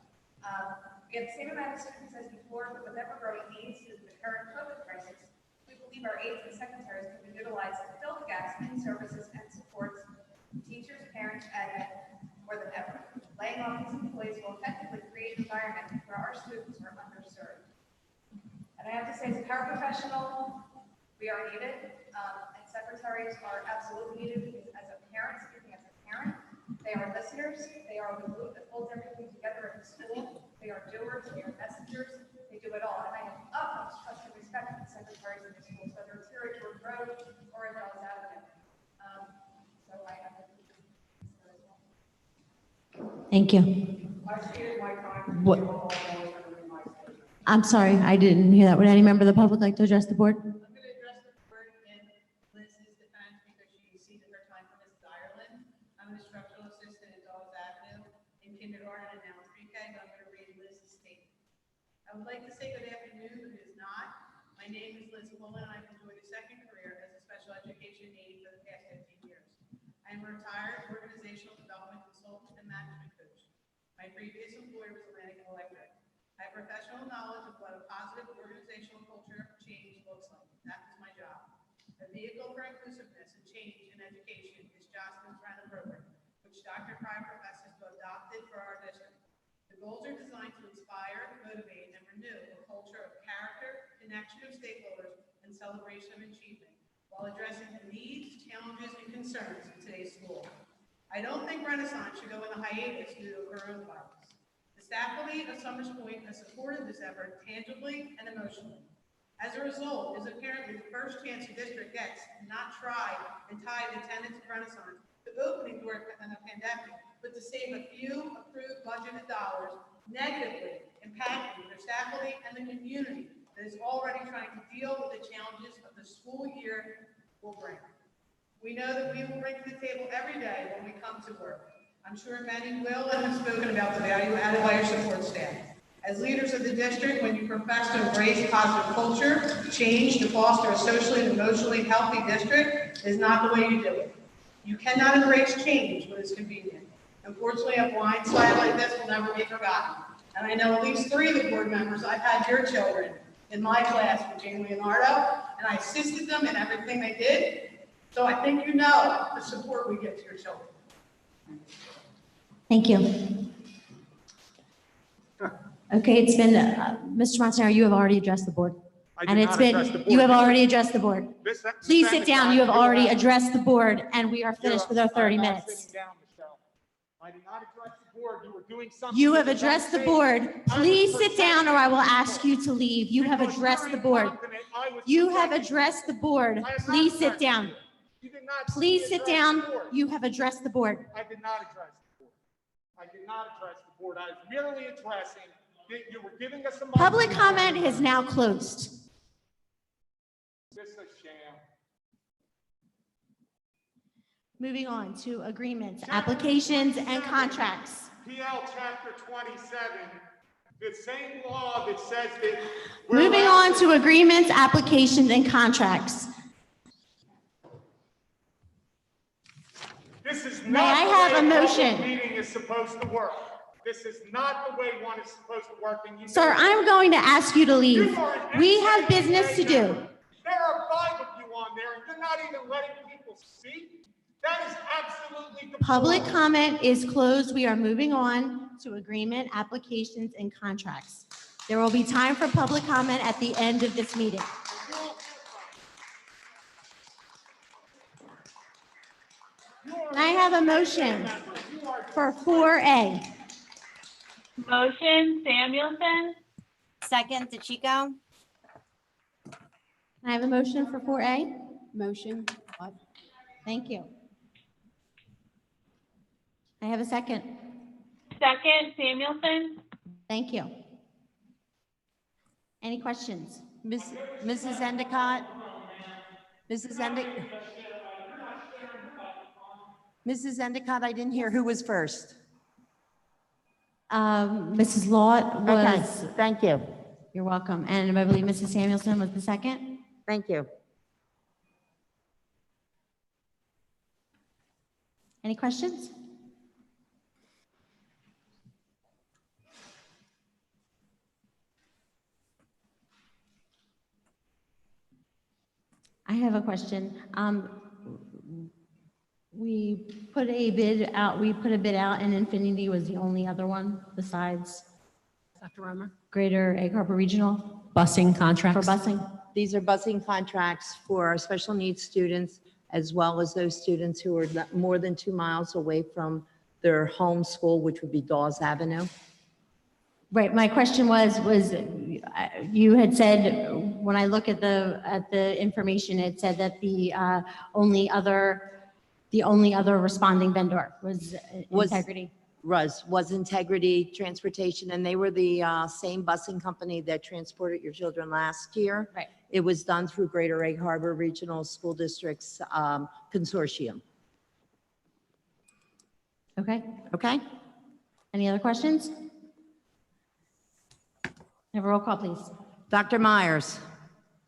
We have the same amount of students as before, but with ever-growing needs due to the current COVID crisis, we believe our aides and secretaries can be utilized to fill the gaps in services and supports teachers, parents, and more than ever. Laying off these employees will effectively create an environment where our students are underserved. And I have to say, as a paraprofessional, we are needed, and secretaries are absolutely needed because as a parent, speaking as a parent, they are listeners, they are the glue that holds everything together at the school, they are doers, they are messengers, they do it all. And I have utmost trust and respect for the secretaries in the schools, whether it's here at George Road or at Dulles Avenue. So I have to. Thank you. What? I'm sorry, I didn't hear that. Would any member of the public like to address the board? I'm going to address the board in Liz's defense because she ceded her time for Mrs. Ireland. I'm an instructional assistant at Dulles Avenue in kindergarten and now in pre-K, but I'm going to read Liz's statement. I would like to say good afternoon, but it is not. My name is Liz Pullen, and I've enjoyed a second career as a special education aide for the past 15 years. I am a retired organizational development consultant and management coach. My previous employer was Atlantic Electric. I have professional knowledge of what a positive organizational culture change looks like. That is my job. A vehicle for inclusiveness and change in education is Jocelyn's Random Program, which Dr. Pryor professes to adopted for our district. The goals are designed to inspire, motivate, and renew a culture of character, connection of stakeholders, and celebration of achievement, while addressing the needs, challenges, and concerns in today's school. I don't think Renaissance should go into hiatus due to coronavirus. The faculty of Summers Point has supported this effort tangibly and emotionally. As a result, it is apparently the first chance the district gets to not try and tie the attendance of Renaissance to opening during a pandemic, but to save a few approved budgeted dollars, negatively impacting their faculty and the community that is already trying to deal with the challenges of the school year will bring. We know that we will bring to the table every day when we come to work. I'm sure many will and have spoken about the value added by your support staff. As leaders of the district, when you profess to embrace positive culture, change to foster a socially and emotionally healthy district is not the way you do it. You cannot embrace change when it's convenient. Unfortunately, a blindside like this will never be forgotten. And I know at least 3 of the board members, I've had your children in my class with Jane Leonardo, and I assisted them in everything they did. So I think you know the support we give to your children. Thank you. Okay, it's been, Mr. Montanaro, you have already addressed the board. I And did it's not address the been, board. you have already addressed the board. Miss- Please Miss sit down. Endicott, You have already are- addressed the board and we are finished with our 30 I'm not minutes. sitting down, Michelle. I did not address the board. You were doing something. You have that was addressed the unsafe. board. I was Please sit down or I will protecting ask you to leave. You have because addressed you're the board. incompetent. I was You have protecting addressed the board. I have not Please sit addressed the down. board. You did not Please sit address down. the board. You have addressed the board. I did not address the board. I did not address the board. I was merely addressing that you were giving us some. Public comment is now closed. This is a sham. Moving on to agreements, applications, and contracts. PL Chapter 27, the same law that says that. we're Moving allowed on to agreements, applications, and contracts. This is May I not have the a way a motion? public meeting is supposed to work. This is not the way one is supposed to work. And you Sir, know I'm going to ask you to leave. You are an We have NCAA business to do. member. There are 5 of you on there, and you're not even letting people speak. That is absolutely deplorable. Public comment is closed. We are moving on to agreement, applications, and contracts. There will be time for public comment at the end of this meeting. Can I have a motion for 4A? Motion, Samuelson? Second, DeChico. Can I have a motion for 4A? Motion. Thank you. I have a second. Second, Samuelson? Thank you. Any questions? Mrs. Endicott? Mrs. Endicott? Mrs. Endicott, I didn't hear who was first. Mrs. Lott Okay, was, thank you. you're welcome. And I believe Mrs. Samuelson was the second. Thank you. Any questions? I have a question. We put a bid out, and Infinity was the only other one besides Dr. Romer? Greater Egg Harbor Regional Busing for contracts? busing. These are busing contracts for our special needs students, as well as those students who are more than 2 miles away from their home school, which would be Dawes Avenue. Right, my question was you had said, when I look at the information, it said that the only other responding vendor was Was- Integrity. Was Integrity Transportation, and they were the same busing company that transported your children last year. Right. It was done through Greater Egg Harbor Regional School District's consortium. Okay, Okay? any other questions? Have a roll call, please. Dr. Myers?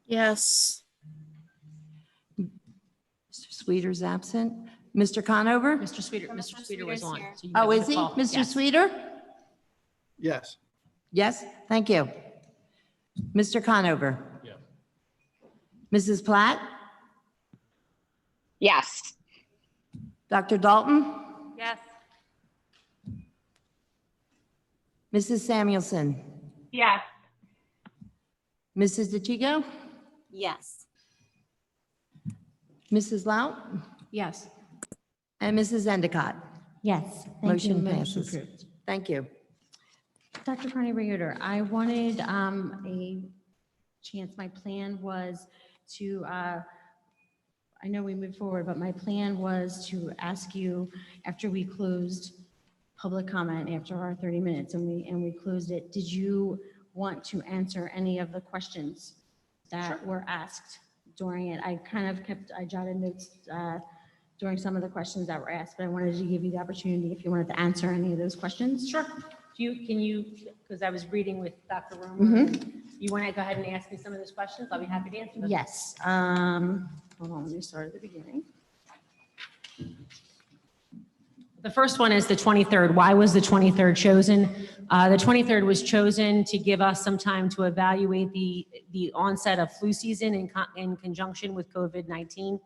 Yes. Mr. Sweeter's absent. Mr. Conover? Mr. Sweeter was Sweeter's on. here. so you Oh, know is the he? call. Mr. Yes. Sweeter? Yes. Yes, thank you. Mr. Conover? Yes. Mrs. Platt? Yes. Dr. Dalton? Yes. Mrs. Samuelson? Yes. Mrs. DeChico? Yes. Mrs. Lout? Yes. And Mrs. Endicott? Yes. Thank you. Motion passes. approved. Thank you. Dr. Carney Regator, I wanted a chance, my plan was to, I know we moved forward, but my plan was to ask you, after we closed public comment, after our 30 minutes, and we closed it, did you want to answer any of the questions that were asked during it? I jotted notes during some of the questions that were asked, but I wanted to give you the opportunity if you wanted to answer any of those questions. Sure. Can you, because I was reading with Dr. Romer, Mhm. you want to go ahead and ask me some of those questions? I'll be happy to answer them. Yes. Hold on, let me start at the beginning. The first one is the 23rd. Why was the 23rd chosen? The 23rd was chosen to give us some time to evaluate the onset of flu season in conjunction with COVID-19.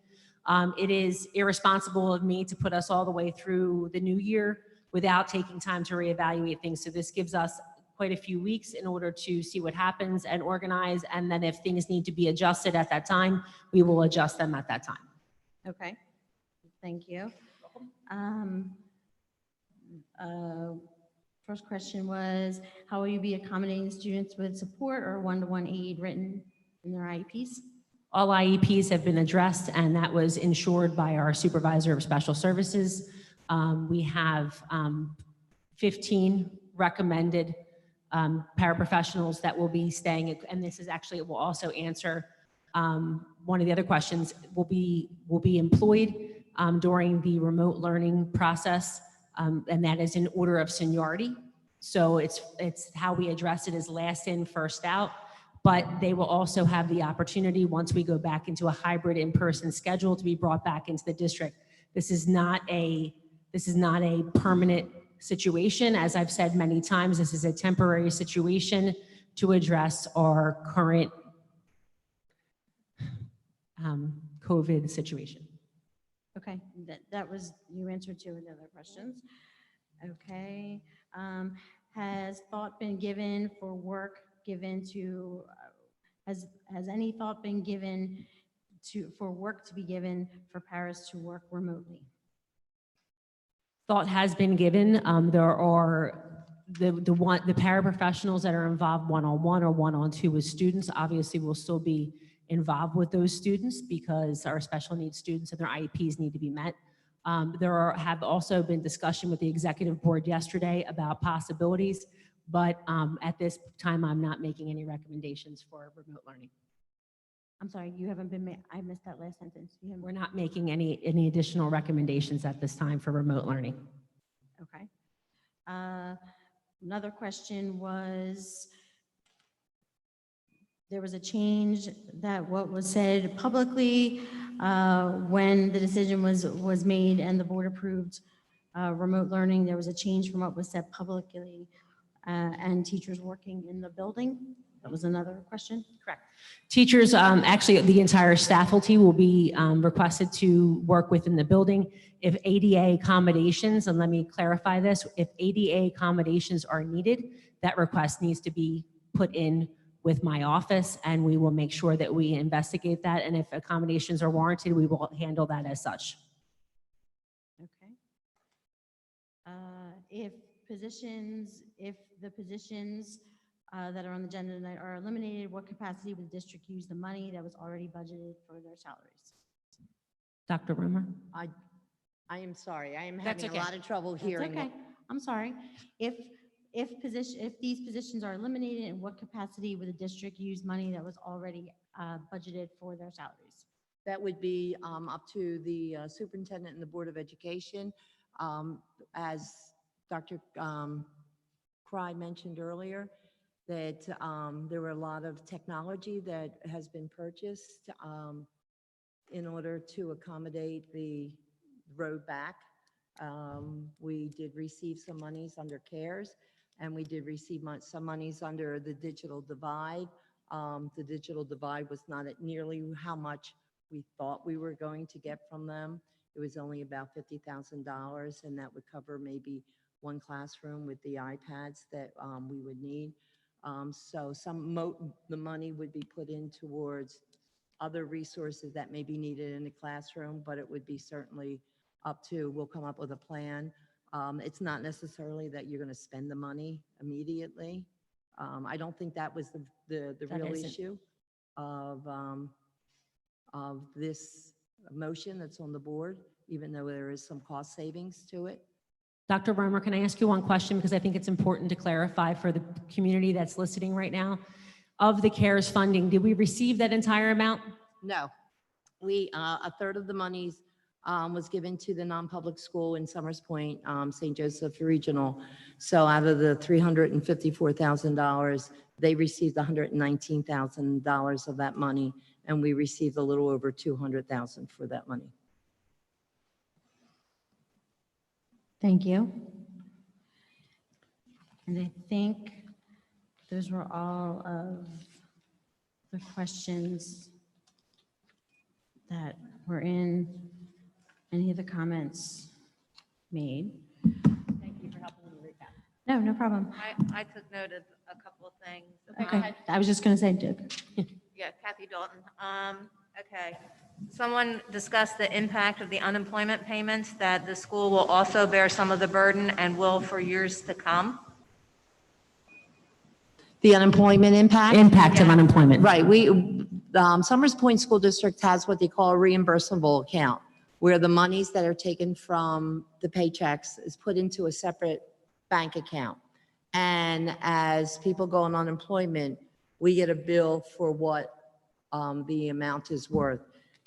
It is irresponsible of me to put us all the way through the new year without taking time to reevaluate things. So this gives us quite a few weeks in order to see what happens and organize. And then if things need to be adjusted at that time, we will adjust them at that time. Okay, thank you. First question was, how will you be accommodating students with support or one-to-one aid written in their IEPs? All IEPs have been addressed, and that was ensured by our supervisor of special services. We have 15 recommended paraprofessionals that will be staying, and this is actually, it will also answer one of the other questions, will be employed during the remote learning process, and that is in order of seniority. So it's how we address it is last in, first out. But they will also have the opportunity, once we go back into a hybrid in-person schedule, to be brought back into the district. This is not a permanent situation. As I've said many times, this is a temporary situation to address our current COVID situation. Okay, that was, you answered two of the other questions. Okay, has thought been given for work given to, has any thought been given for work to be given for Paris to work remotely? Thought has been given. There are the paraprofessionals that are involved one-on-one or one-on-two with students obviously will still be involved with those students because our special needs students and their IEPs need to be met. Have also been discussion with the executive board yesterday about possibilities, but at this time, I'm not making any recommendations for remote learning. sorry, you haven't been, I missed that last sentence. You haven't- We're not making any additional recommendations at this time for remote learning. Okay. Another question was, there was a change that what was said publicly when the decision was made and the board approved remote learning, there was a change from what was said publicly and teachers working in the building. That was another question. Correct. Teachers, actually, the entire faculty will be requested to work within the building. If ADA accommodations, and let me clarify this, if ADA accommodations are needed, that request needs to be put in with my office, and we will make sure that we investigate that. And if accommodations are warranted, we will handle that as such. Okay. If the positions that are on the agenda tonight are eliminated, what capacity would the district use the money that was already budgeted for their salaries? Dr. Rumor? I am sorry. I am That's having a okay. lot of trouble That's hearing okay. it. I'm sorry. If these positions are eliminated, in what capacity would the district use money that was already budgeted for their salaries? That would be up to the superintendent and the Board of Education. As Dr. Cry mentioned earlier, that there were a lot of technology that has been purchased in order to accommodate the road back. We did receive some monies under CARES, and we did receive some monies under the digital divide. The digital divide was not at nearly how much we thought we were going to get from them. It was only about $50,000, and that would cover maybe one classroom with the iPads that we would need. So the money would be put in towards other resources that may be needed in the classroom, but it would be certainly up to, we'll come up with a plan. It's not necessarily that you're going to spend the money immediately. I don't think that was the real isn't. issue of this motion that's on the board, even though there is some cost savings to it. Dr. Romer, can I ask you one question? Because I think it's important to clarify for the community that's listening right now. Of the CARES funding, did we receive that entire amount? No, a third of the monies was given to the non-public school in Summers Point, St. Joseph Regional. So out of the $354,000, they received $119,000 of that money, and we received a little over $200,000 for that money. Thank you. And I think those were all of the questions that were in any of the comments made. Thank you for helping me recap. No, no problem. I took note of a couple of things. Okay, I was just going to say, Yeah, Kathy Dalton. Okay. Someone discussed the impact of the unemployment payments, that the school will also bear some of the burden and will for years to come. The unemployment impact? Impact of unemployment. Right, Summers Point School District has what they call a reimbursable account, where the monies that are taken from the paychecks is put into a separate bank account. And as people go on unemployment, we get a bill for what the amount is worth.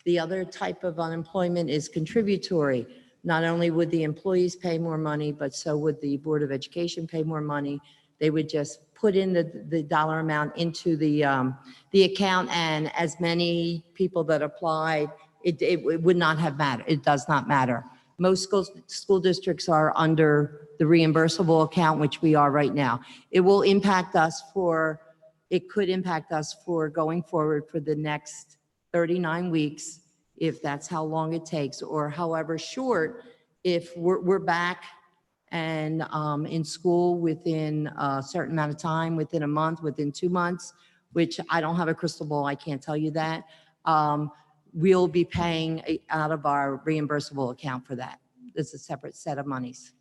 The other type of unemployment is contributory. Not only would the employees pay more money, but so would the Board of Education pay more money. They would just put in the dollar amount into the account, and as many people that applied, it would not have mattered. It does not matter. Most school districts are under the reimbursable account, which we are right now. It could impact us for going forward for the next 39 weeks, if that's how long it takes, or however short, if we're back and in school within a certain amount of time, within a month, within 2 months, which I don't have a crystal ball, I can't tell you that. We'll be paying out of our reimbursable account for that. It's a separate set of monies.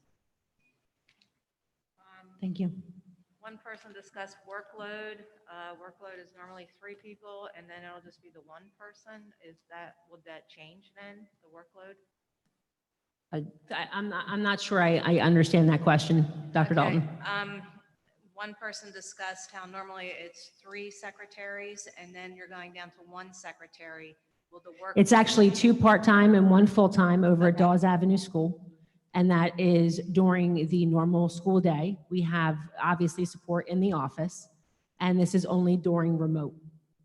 thank you. One person discussed workload. Workload is normally 3 people, and then it'll just be the one person. Would that change then, the workload? I'm not sure I understand that question, Dr. Okay, Dalton. one person discussed how normally it's 3 secretaries and then you're going down to 1 secretary. Will the work? It's actually 2 part-time and 1 full-time over at Okay. Dawes Avenue School. And that is during the normal school day. We have obviously support in the office, and this is only during remote.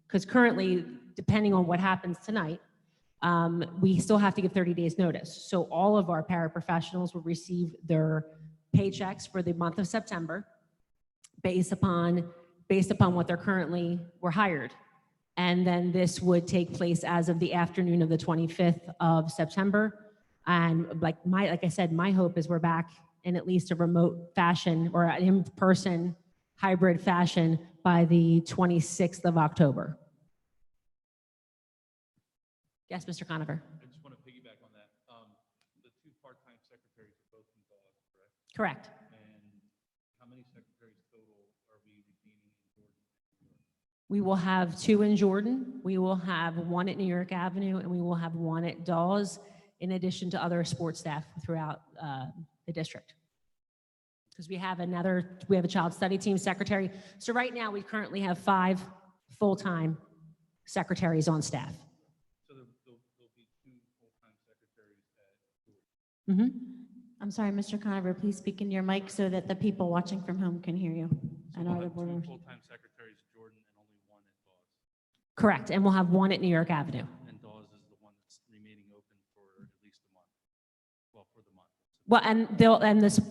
Because currently, depending on what happens tonight, we still have to give 30 days notice. So all of our paraprofessionals will receive their paychecks for the month of September based upon what they're currently were hired. And then this would take place as of the afternoon of the 25th of September. And like I said, my hope is we're back in at least a remote fashion or an in-person hybrid fashion by the 26th of October. Yes, Mr. Conover. I just want to piggyback on that. The 2 part-time secretaries are both in Dawes, correct? Correct. And how many secretaries total are we retaining in Jordan? We will have 2 in Jordan. We will have 1 at New York Avenue, and we will have 1 at Dawes, in addition to other sports staff throughout the district. Because we have a child study team secretary. So right now, we currently have 5 full-time secretaries on staff. So there'll be 2 full-time secretaries at Jordan. I'm sorry, Mr. Conover, please speak in your mic so that the people watching from home can hear you. So And we'll our have board 2 members. full-time secretaries at Jordan and only 1 at Dawes. Correct, and we'll have 1 at New York Avenue. And Dawes is the one that's remaining open for at least a month. Well, for the month. Well, and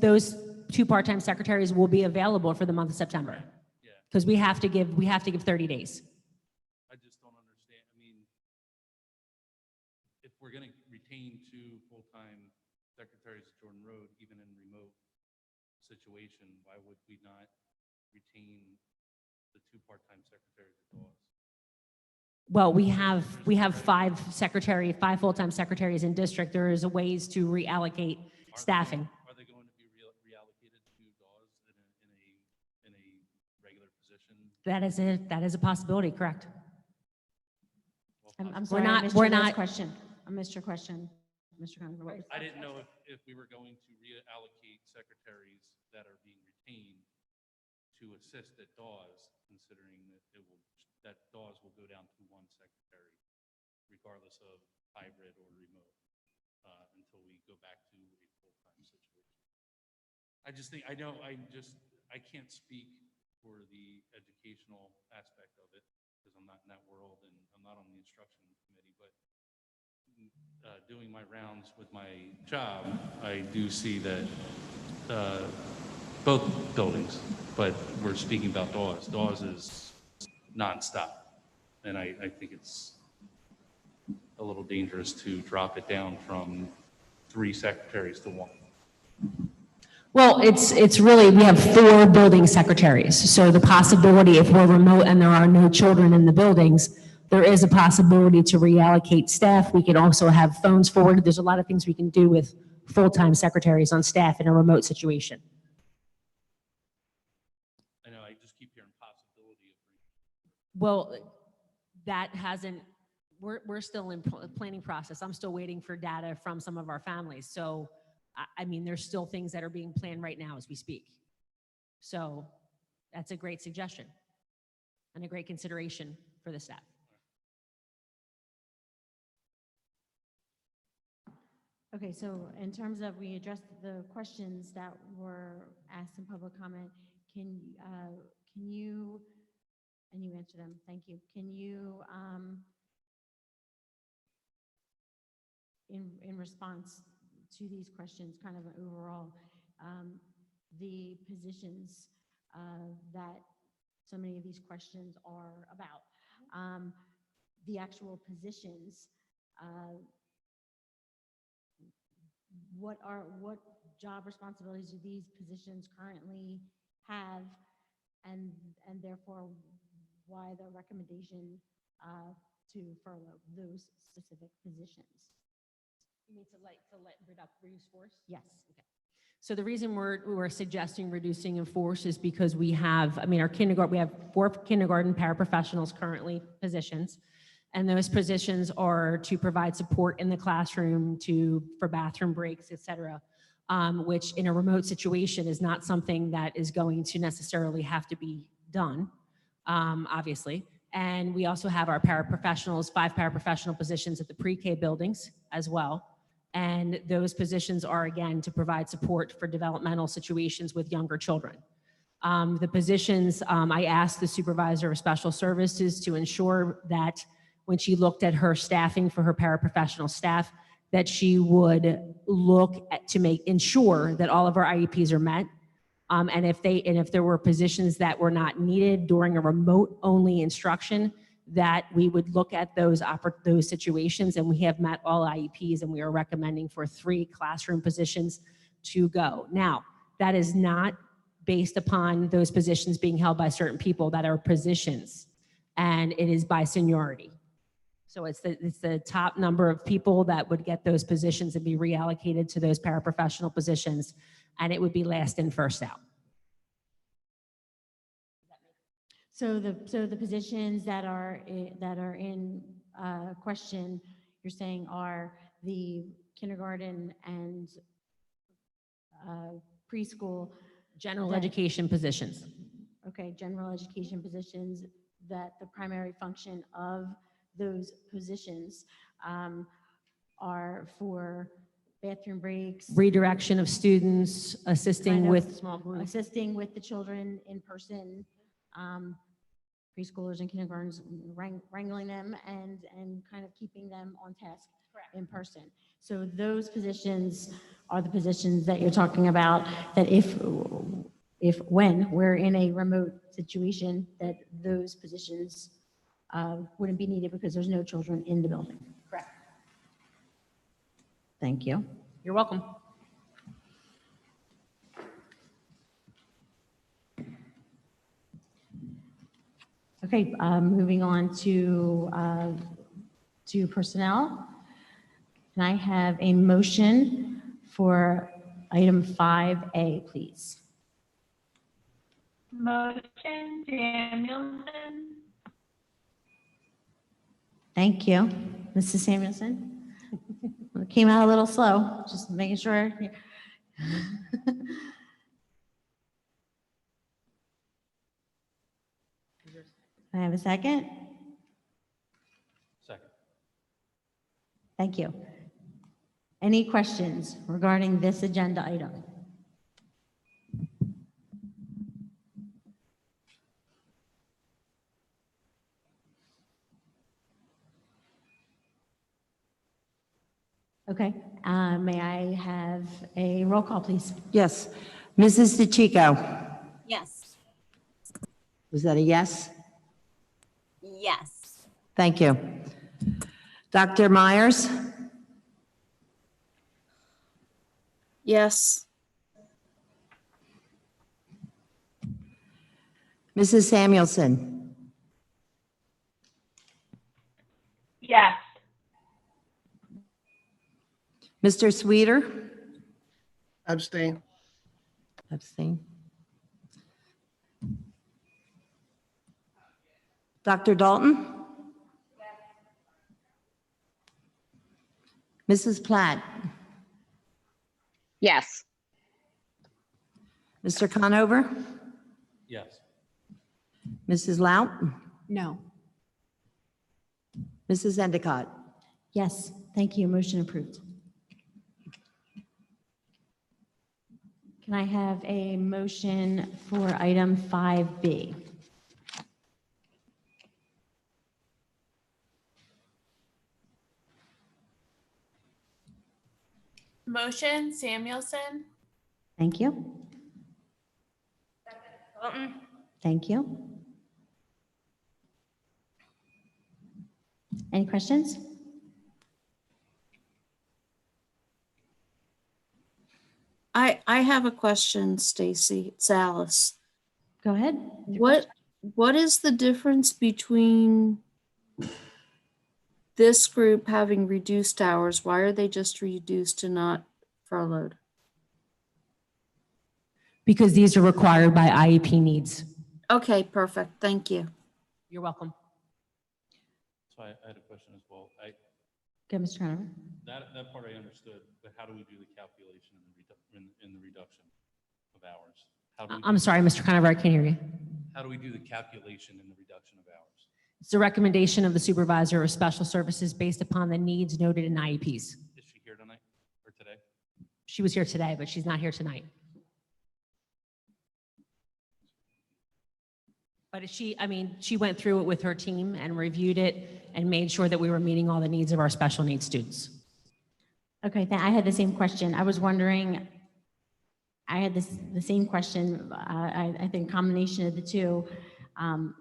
those 2 part-time secretaries will be available for the month of September. Yeah. Because we have to give 30 days. I just don't understand. I mean, if we're going to retain 2 full-time secretaries at Jordan Road, even in remote situation, why would we not retain the 2 part-time secretaries at Dawes? Well, we have 5 full-time secretaries in district. There is ways to reallocate staffing. Are they going to be reallocated to Dawes in a regular position? That is a possibility, correct? Well, I'm sorry, not- I missed we're your last not- question. I missed your question, Mr. Conover. What was- I didn't know if we were going to reallocate secretaries that are being retained to assist at Dawes, considering that Dawes will go down to 1 secretary, regardless of hybrid or remote, until we go back to a full-time situation. I just think, I can't speak for the educational aspect of it, because I'm not in that world and I'm not on the instruction committee, but doing my rounds with my job, I do see that both buildings, but we're speaking about Dawes. Dawes is nonstop, and I think it's a little dangerous to drop it down from 3 secretaries to 1. Well, it's really, we have 4 building secretaries. So the possibility, if we're remote and there are no children in the buildings, there is a possibility to reallocate staff. We can also have phones forwarded. There's a lot of things we can do with full-time secretaries on staff in a remote situation. I know, I just keep hearing possibility of. Well, that hasn't, we're still in planning process. I'm still waiting for data from some of our families. So, I mean, there's still things that are being planned right now as we speak. So that's a great suggestion and a great consideration for the staff. Okay, so in terms of, we addressed the questions that were asked in public comment, can you, and you answered them, thank you. Can you, in response to these questions, kind of overall, the positions that so many of these questions are about, the actual positions, what job responsibilities do these positions currently have, and therefore why the recommendation to furlough those specific positions? You mean to reduce force? Yes. Okay. So the reason we're suggesting reducing in force is because we have, we have 4 kindergarten paraprofessionals currently positions. And those positions are to provide support in the classroom for bathroom breaks, et cetera. which in a remote situation is not something that is going to necessarily have to be done, obviously. And we also have our paraprofessionals, 5 paraprofessional positions at the pre-K buildings as well. And those positions are, again, to provide support for developmental situations with younger children. The positions, I asked the supervisor of special services to ensure that when she looked at her staffing for her paraprofessional staff, that she would look at, to ensure that all of our IEPs are met. And if there were positions that were not needed during a remote only instruction, that we would look at those situations, and we have met all IEPs, and we are recommending for 3 classroom positions to go. Now, that is not based upon those positions being held by certain people that are positions, and it is by seniority. So it's the top number of people that would get those positions and be reallocated to those paraprofessional positions, and it would be last in, first out. So the positions that are in question, you're saying are the kindergarten and preschool. General education positions. Okay, general education positions, that the primary function of those positions are for bathroom breaks, Redirection of students, assisting kind of with small groups. assisting with the children in person, preschoolers and kindergartens, wrangling them and kind of keeping them on task in person. So those positions are the positions that you're talking about, that when we're in a remote situation, that those positions wouldn't be needed because there's no children in the building. Correct. Thank you. You're welcome. Okay, moving on to personnel. Can I have a motion for item 5A, please? Motion, Samuelson. Thank you. Mrs. Samuelson? It came out a little slow, just making sure. Can I have a second? Second. Thank you. Any questions regarding this agenda item? Okay, may I have a roll call, please? Yes. Mrs. DeChico, Yes. was that a yes? Yes. Thank you. Dr. Myers? Yes. Mrs. Samuelson? Yes. Mr. Sweeter? Abstain. Abstain. Dr. Dalton? Mrs. Platt? Yes. Mr. Conover? Yes. Mrs. Lout? No. Mrs. Endicott? Yes, thank you. Motion approved. Can I have a motion for item 5B? Motion, Samuelson. Thank you. Dalton? Thank you. Any questions? I have a question, Stacy. It's Alice. Go ahead. What is the difference between this group having reduced hours? Why are they just reduced and not furloughed? Because these are required by IEP needs. Okay, perfect. Thank you. You're welcome. So I had a question as well. Okay, Mr. Conover. That part I understood, but how do we do the calculation in the reduction of hours? How do we I'm do- sorry, Mr. Conover, I can't hear you. How do we do the calculation in the reduction of hours? It's a recommendation of the supervisor of special services based upon the needs noted in IEPs. Is she here tonight or today? She was here today, but she's not here tonight. But she went through it with her team and reviewed it and made sure that we were meeting all the needs of our special needs students. Okay, I had the same question. I was wondering, I had the same question, I think combination of the two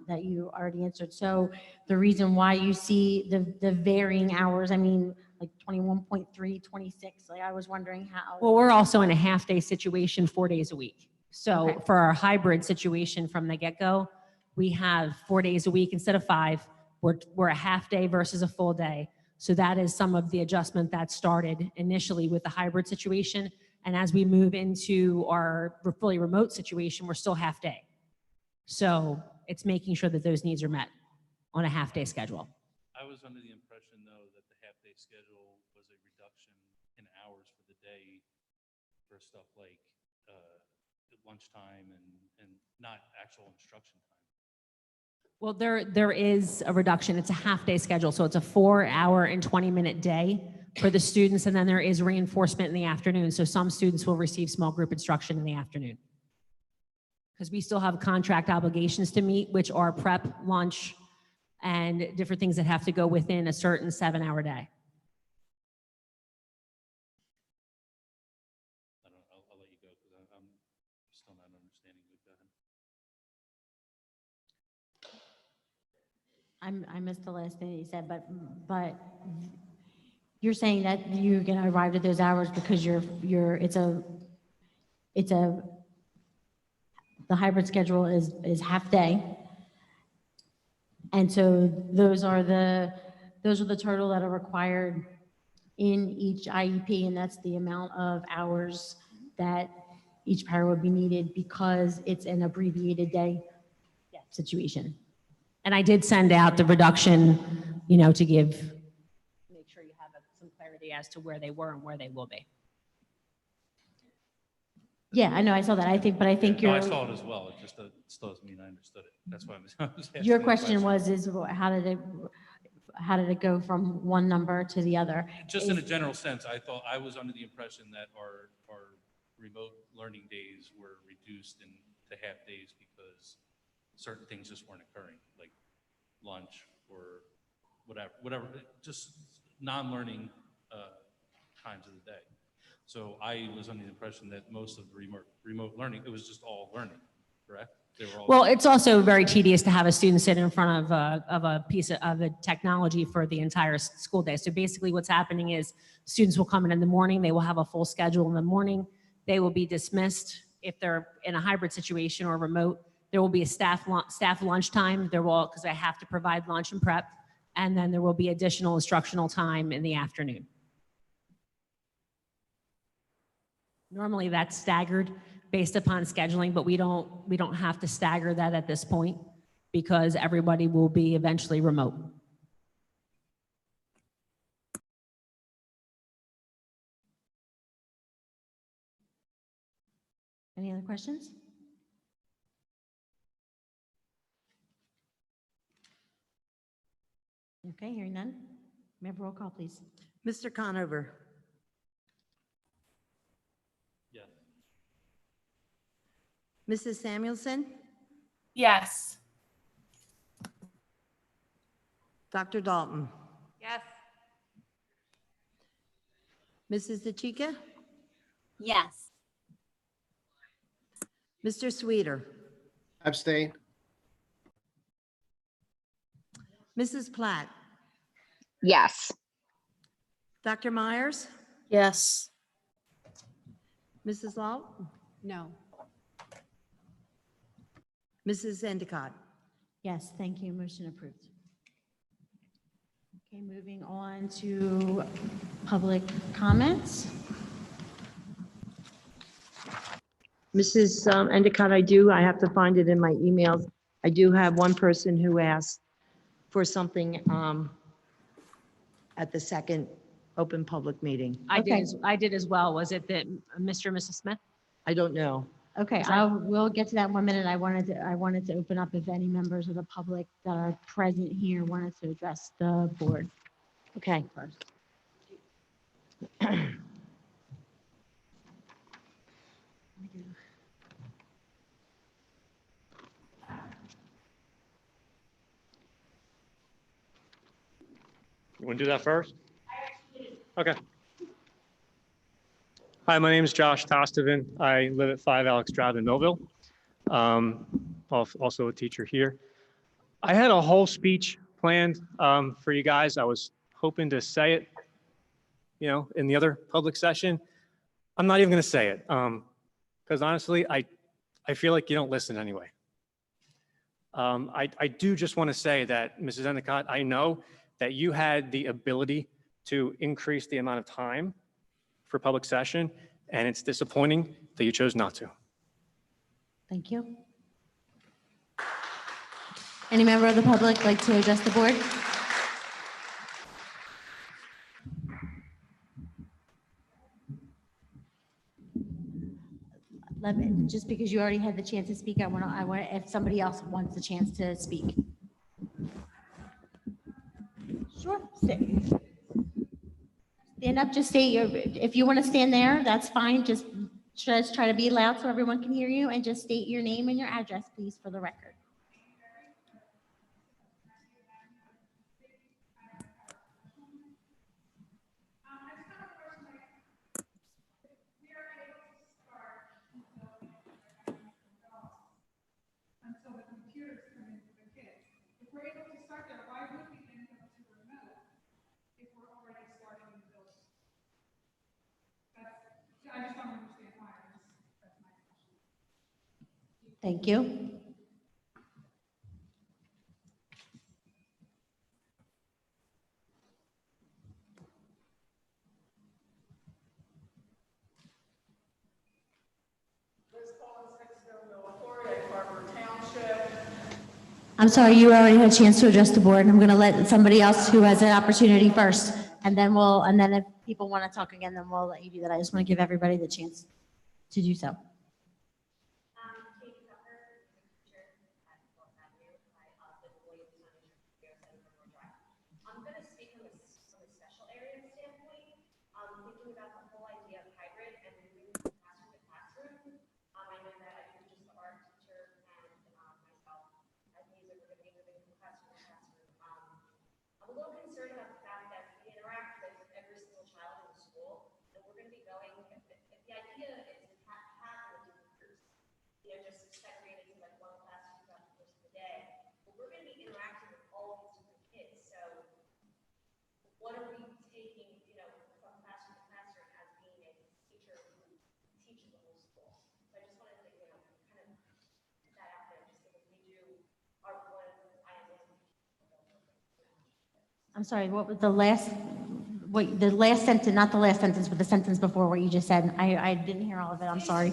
that you already answered. So the reason why you see the varying hours, I mean, like 21.3, 26, like I was wondering how. Well, we're also in a half-day situation, 4 days a week. So Okay. for our hybrid situation from the get-go, we have 4 days a week instead of 5. We're a half-day versus a full day. So that is some of the adjustment that started initially with the hybrid situation. And as we move into our fully remote situation, we're still half-day. So it's making sure that those needs are met on a half-day schedule. I was under the impression, though, that the half-day schedule was a reduction in hours for the day for stuff like lunchtime and not actual instruction time. Well, there is a reduction. It's a half-day schedule. So it's a 4-hour and 20-minute day for the students. And then there is reinforcement in the afternoon. So some students will receive small group instruction in the afternoon. Because we still have contract obligations to meet, which are prep, lunch, and different things that have to go within a certain 7-hour day. I'll let you go because I'm still not understanding you. Go ahead. I missed the last thing that you said, but you're saying that you're gonna arrive at those hours because the hybrid schedule is half day. And so those are the total that are required in each IEP, and that's the amount of hours that each para would be needed because it's an abbreviated day situation. And I did send out the reduction, to make sure you have some clarity as to where they were and where they will be. Yeah, I know, I saw that. I think No, you're. I saw it as well. It just still doesn't mean I understood it. That's why I was asking Your the question is how did it go from one number to the other? Just in a general sense, I was under the impression that our remote learning days were reduced to half days because certain things just weren't occurring, like lunch or whatever, just non-learning times of the day. So I was under the impression that most of the remote learning, it was just all learning, correct? They were all. Well, it's also very tedious to have a student sit in front of a piece of the technology for the entire school day. So basically what's happening is students will come in the morning, they will have a full schedule in the morning, they will be dismissed. If they're in a hybrid situation or remote, there will be a staff lunchtime. Because I have to provide lunch and prep, and then there will be additional instructional time in the afternoon. Normally that's staggered based upon scheduling, but we don't have to stagger that at this point because everybody will be eventually remote. Any other questions? Okay, hearing none. May I have a roll call, please? Mr. Conover, Yes. Mrs. Samuelson, Yes. Dr. Dalton, Yes. Mrs. DeChica, Yes. Mr. Sweeter, Abstain. Mrs. Platt, Yes. Dr. Myers, Yes. Mrs. Law, No. Mrs. Endicott. Yes, thank you. Motion approved. Okay, moving on to public comments. Mrs. Endicott, I have to find it in my emails. I do have one person who asked for something at the second open public meeting. Okay. I did as well. Was it that Mr. and Mrs. Smith? I don't know. Okay, I will get to that in 1 minute. I wanted to open up if any members of the public that are present here wanted to address the board. Okay. First. You want to do that first? Okay. Hi, my name is Josh Tostovan. I live at 5 Alex Drive in Millville. Also a teacher here. I had a whole speech planned for you guys. I was hoping to say it, in the other public session. I'm not even going to say it because honestly, I feel like you don't listen anyway. I do just want to say that, Mrs. Endicott, I know that you had the ability to increase the amount of time for public session, and it's disappointing that you chose not to. Thank you. Any member of the public like to address the board? Just because you already had the chance to speak, I want if somebody else wants the chance to speak. Sure. Stand up, just state if you want to stand there, that's fine. Just try to be loud so everyone can hear you and just state your name and your address, please, for the record. Until the computers come into the kids. If we're able to start there, why would we then go to remote if we're already starting in the building? I just don't understand why. That's my question. Thank you. I'm sorry, you already had a chance to address the board. I'm going to let somebody else who has an opportunity first, and then if people want to talk again, then we'll let you do that. I just want to give everybody the chance to do so. I'm going to speak from a special area standpoint, thinking about the whole idea of hybrid and moving from classroom to classroom. I know that I think just the art teacher and myself as music, we're going to be moving from classroom to classroom. I'm a little concerned about the fact that we interact with every single child in the school, and we're going to be going, if the idea is to have different groups, just segregated to like one classroom throughout the course of the day, but we're going to be interacting with all these different kids. So what are we taking, from classroom to classroom as being a teacher who teaches the whole school? So I just wanted to, kind of put that out there, just because we do our one I'm sorry, what was the last sentence, not the last sentence, but the sentence before what you just said? I didn't hear all of it. I'm sorry.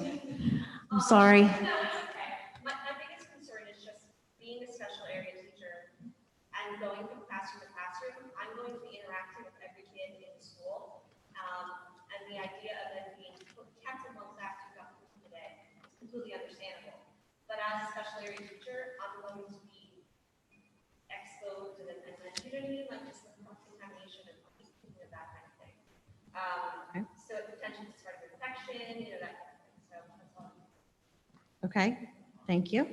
I'm sorry. No, it's okay. My biggest concern is just being a special area teacher and going from classroom to classroom. I'm going to be interacting with every kid in the school. And the idea of them being kept in one class throughout the day is completely understandable. But as a special area teacher, I'm going to be exposed to the community, like just the contamination and that kind of thing. So it potentially starts with infection, that kind of thing. So that's all. Okay, thank you.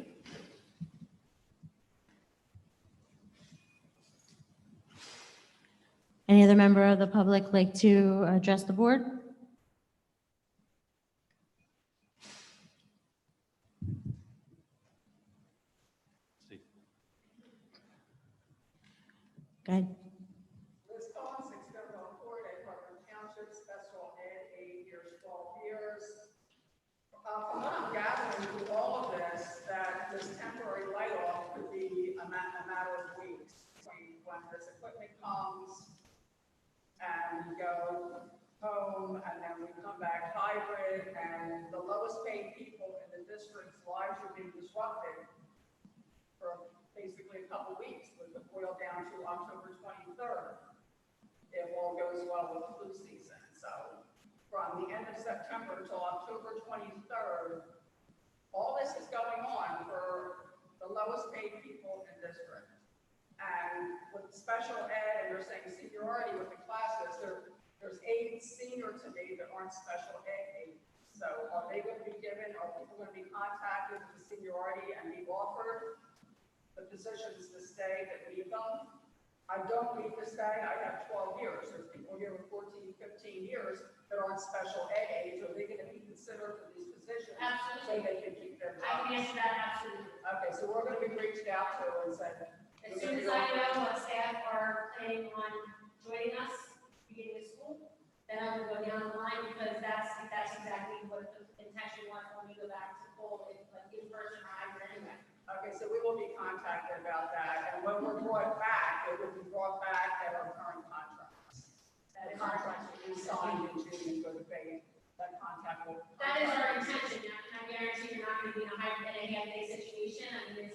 Any other member of the public like to address the board? Go ahead. Liz Collins, 601 Department Township, special ed, 8 years, 12 years. From what I'm gathering through all of this, that this temporary layoff could be a matter of weeks. When this equipment comes and we go home and then we come back hybrid and the lowest paid people in the district's lives are being disrupted for basically a couple weeks, with the boil down to October 23rd. If September until October 23rd. All this is going on for the lowest paid people in district. And with special ed, and they're saying seniority with the classes, there's 8 senior to me that aren't special ed aides. So are they going to be given, are people going to be contacted with the seniority and be offered the positions to stay that need them? I don't need to stay. I have 12 years. There's people here with 14, 15 years that aren't special ed aides. Are they going to be considered for these positions? Absolutely. So they can keep their I jobs? can answer that absolutely. Okay, so we're going to be reached out to and said. As soon as I know what staff are planning on joining us beginning of school, then I will go down the line because that's exactly what the intention was when we go back to school, like in person or hybrid anyway. Okay, so we will be contacted about that, and when we're brought back, it will be brought back at our current contracts. The contracts will be signed in June for the pay, that contract will. That is our intention, and I guarantee you're not gonna be in a hybrid and a half-day situation. I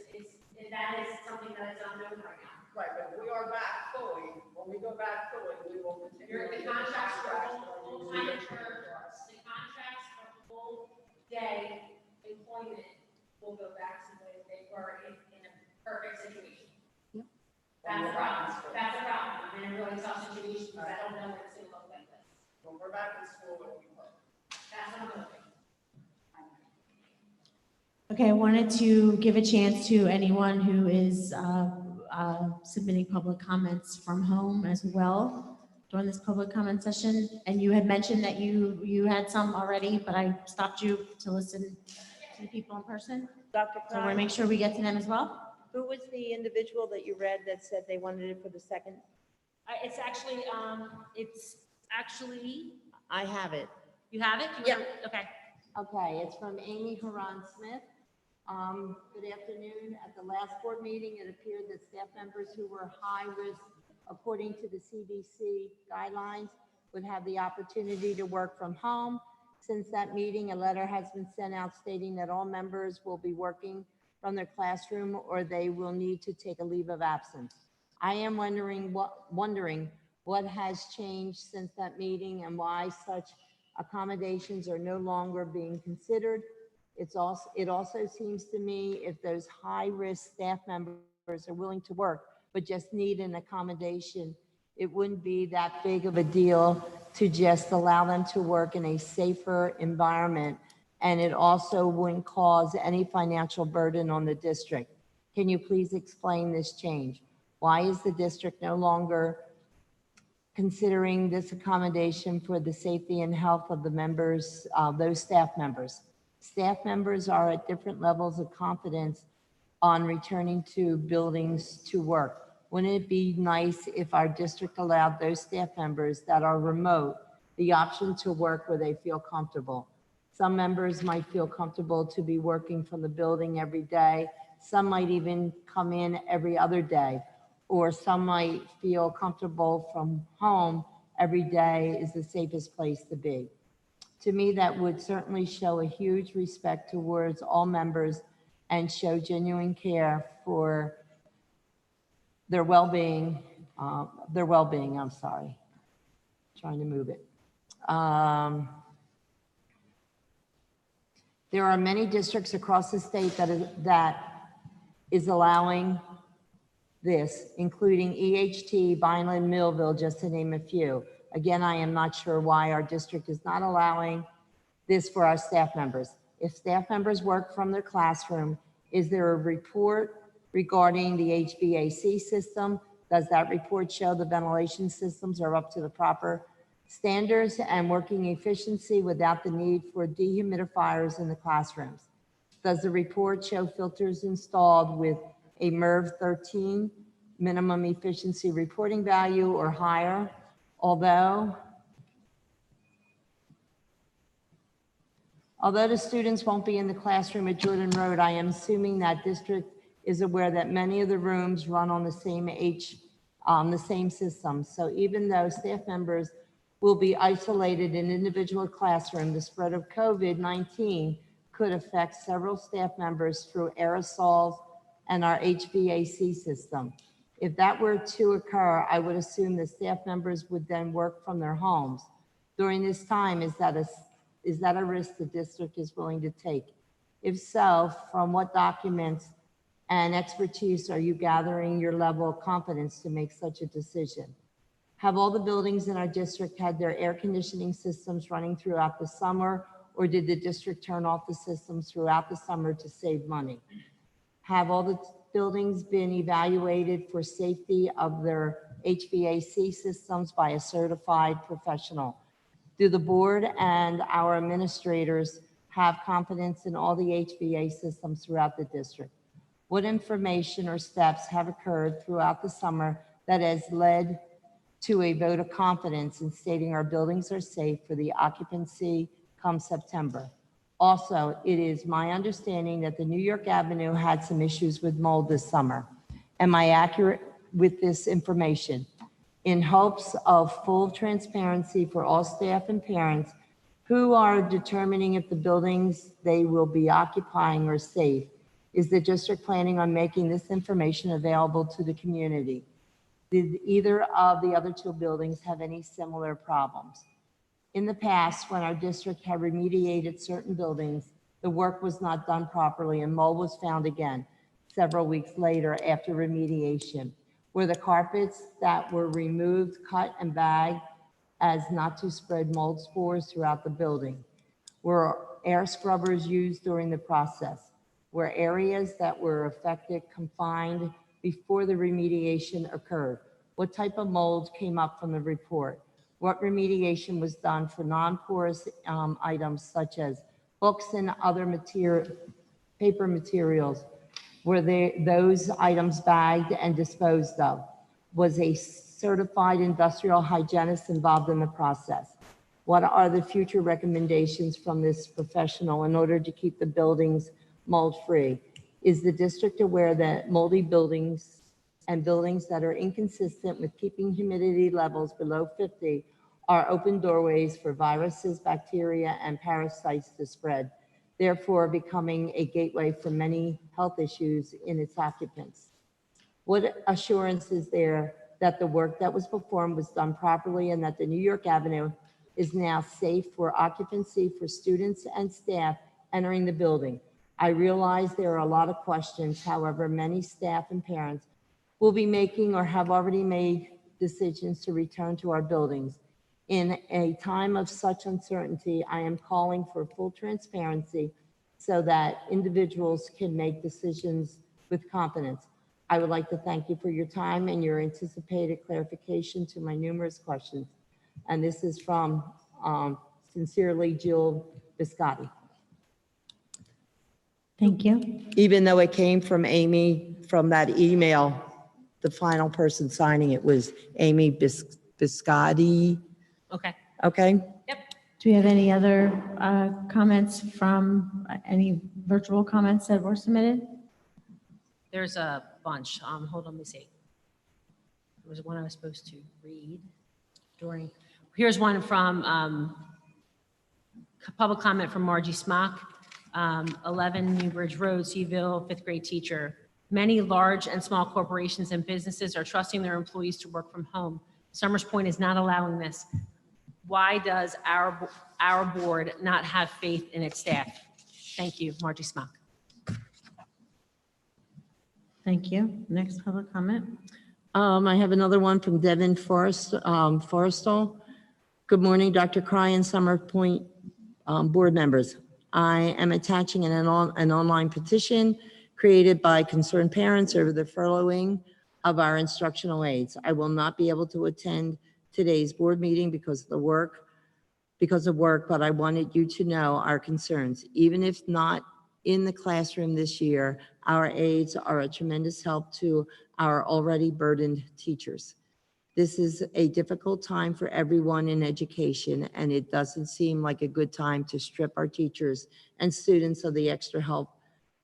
mean, that is something that is unknown right now. Right, but if we are back fully, when we go back fully, we will continue. The contracts for full-time the contracts for full day employment will go back to when they were in a perfect situation. That's a problem. That's a problem. I'm in a really tough situation because I don't know what it's gonna look like this. When we're back in school, it will be perfect. That's what I'm hoping. Okay, I wanted to give a chance to anyone who is submitting public comments from home as well during this public comment session. And you had mentioned that you had some already, but I stopped you to listen to the people in person. Dr. So I want to make sure we get to them as well. Who was the individual that you read that said they wanted it for the second? It's actually, I have it. you have it? Yeah. Okay. Okay, it's from Amy Haran Smith. Good afternoon. At the last board meeting, it appeared that staff members who were high risk, according to the CDC guidelines, would have the opportunity to work from home. Since that meeting, a letter has been sent out stating that all members will be working from their classroom or they will need to take a leave of absence. I am wondering what has changed since that meeting and why such accommodations are no longer being considered. It also seems to me if those high-risk staff members are willing to work, but just need an accommodation, it wouldn't be that big of a deal to just allow them to work in a safer environment. And it also wouldn't cause any financial burden on the district. Can you please explain this change? Why is the district no longer considering this accommodation for the safety and health of the members, those staff members? Staff members are at different levels of confidence on returning to buildings to work. Wouldn't it be nice if our district allowed those staff members that are remote the option to work where they feel comfortable? Some members might feel comfortable to be working from the building every day. Some might even come in every other day, or some might feel comfortable from home every day is the safest place to be. To me, that would certainly show a huge respect towards all members and show genuine care for their well-being, I'm sorry, trying to move it. There are many districts across the state that is allowing this, including EHT, Vineland, Millville, just to name a few. Again, I am not sure why our district is not allowing this for our staff members. If staff members work from their classroom, is there a report regarding the HVAC system? Does that report show the ventilation systems are up to the proper standards and working efficiency without the need for dehumidifiers in the classrooms? Does the report show filters installed with a MERV 13 minimum efficiency reporting value or higher? Although the students won't be in the classroom at Jordan Road, I am assuming that district is aware that many of the rooms run on the same system. So even though staff members will be isolated in individual classroom, the spread of COVID-19 could affect several staff members through aerosols and our HVAC system. If that were to occur, I would assume that staff members would then work from their homes. During this time, is Is that a risk the district is willing to take? If so, from what documents and expertise are you gathering your level of confidence to make such a decision? Have all the buildings in our district had their air conditioning systems running throughout the summer, or did the district turn off the systems throughout the summer to save money? Have all the buildings been evaluated for safety of their HVAC systems by a certified professional? Do the board and our administrators have confidence in all the HVAC systems throughout the district? What information or steps have occurred throughout the summer that has led to a vote of confidence in stating our buildings are safe for the occupancy come September? Also, it is my understanding that the New York Avenue had some issues with mold this summer. Am I accurate with this information? In hopes of full transparency for all staff and parents who are determining if the buildings they will be occupying are safe, is the district planning on making this information available to the community? Did either of the other two buildings have any similar problems? In the past, when our district had remediated certain buildings, the work was not done properly and mold was found again several weeks later after remediation. Were the carpets that were removed cut and bagged as not to spread mold spores throughout the building? Were air scrubbers used during the process? Were areas that were affected confined before the remediation occurred? What type of mold came up from the report? What remediation was done for non-porous items such as books and other paper materials? Were those items bagged and disposed of? Was a certified industrial hygienist involved in the process? What are the future recommendations from this professional in order to keep the buildings mold-free? Is the district aware that moldy buildings and buildings that are inconsistent with keeping humidity levels below 50 are open doorways for viruses, bacteria, and parasites to spread, therefore becoming a gateway for many health issues in its occupants? What assurance is there that the work that was performed was done properly and that the New York Avenue is now safe for occupancy for students and staff entering the building? I realize there are a lot of questions. However, many staff and parents will be making or have already made decisions to return to our buildings. In a time of such uncertainty, I am calling for full transparency so that individuals can make decisions with confidence. I would like to thank you for your time and your anticipated clarification to my numerous questions. And this is from sincerely Jill Biscotti. Thank you. Even though it came from Amy, from that email, the final person signing it was Amy Biscotti. Okay. Okay? Do we have any other comments from any virtual comments that were submitted? There's a bunch. Hold on, let me see. There was one I was supposed to read during. Here's one from public comment from Margie Smock, 11 Newbridge Road, Seville, fifth grade teacher. Many large and small corporations and businesses are trusting their employees to work from home. Summers Point is not allowing this. Why does our board not have faith in its staff? Thank you, Margie Smock. Thank you. Next public comment. I have another one from Devin Forrestal. Good morning, Dr. Cry and Summer Point board members. I am attaching an online petition created by concerned parents over the furloughing of our instructional aides. I will not be able to attend today's board meeting because of work, but I wanted you to know our concerns. Even if not in the classroom this year, our aides are a tremendous help to our already burdened teachers. This is a difficult time for everyone in education, and it doesn't seem like a good time to strip our teachers and students of the extra help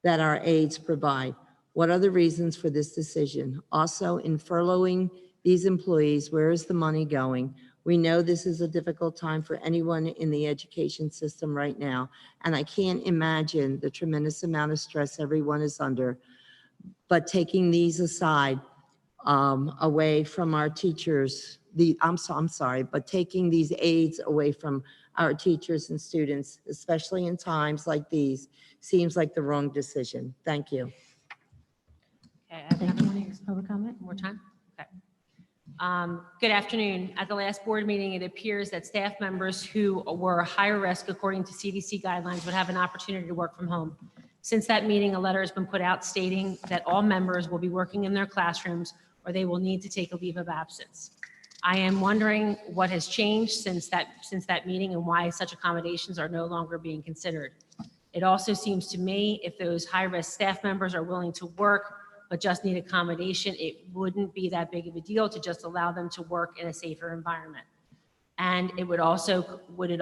that our aides provide. What are the reasons for this decision? Also, in furloughing these employees, where is the money going? We know this is a difficult time for anyone in the education system right now, and I can't imagine the tremendous amount of stress everyone is under. But taking these aside, away from our teachers, I'm sorry, but taking these aids away from our teachers and students, especially in times like these, seems like the wrong decision. Thank you. Okay, I have Thank another you. one. Public comment? One more time? Okay. Good afternoon. At the last board meeting, it appears that staff members who were higher risk according to CDC guidelines would have an opportunity to work from home. Since that meeting, a letter has been put out stating that all members will be working in their classrooms or they will need to take a leave of absence. I am wondering what has changed since that meeting and why such accommodations are no longer being considered. It also seems to me if those high-risk staff members are willing to work but just need accommodation, it wouldn't be that big of a deal to just allow them to work in a safer environment. And it also wouldn't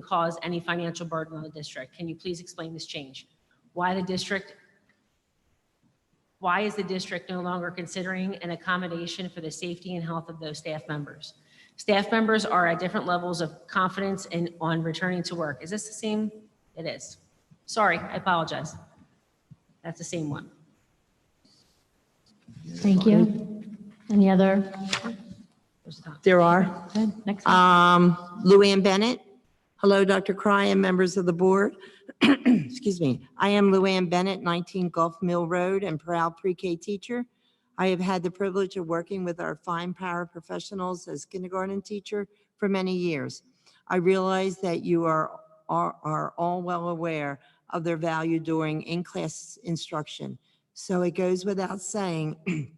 cause any financial burden on the district. Can you please explain this change? Why is the district no longer considering an accommodation for the safety and health of those staff members? Staff members are at different levels of confidence on returning to work. Is this the same? It is. Sorry, I apologize. That's the same one. Thank you. Any other? There are. Good. Next. Luann Bennett. Hello, Dr. Cry and members of the board. Excuse me. I am Luann Bennett, 19 Gulf Mill Road, and proud pre-K teacher. I have had the privilege of working with our fine paraprofessionals as kindergarten teacher for many years. I realize that you are all well aware of their value during in-class instruction. So it goes without saying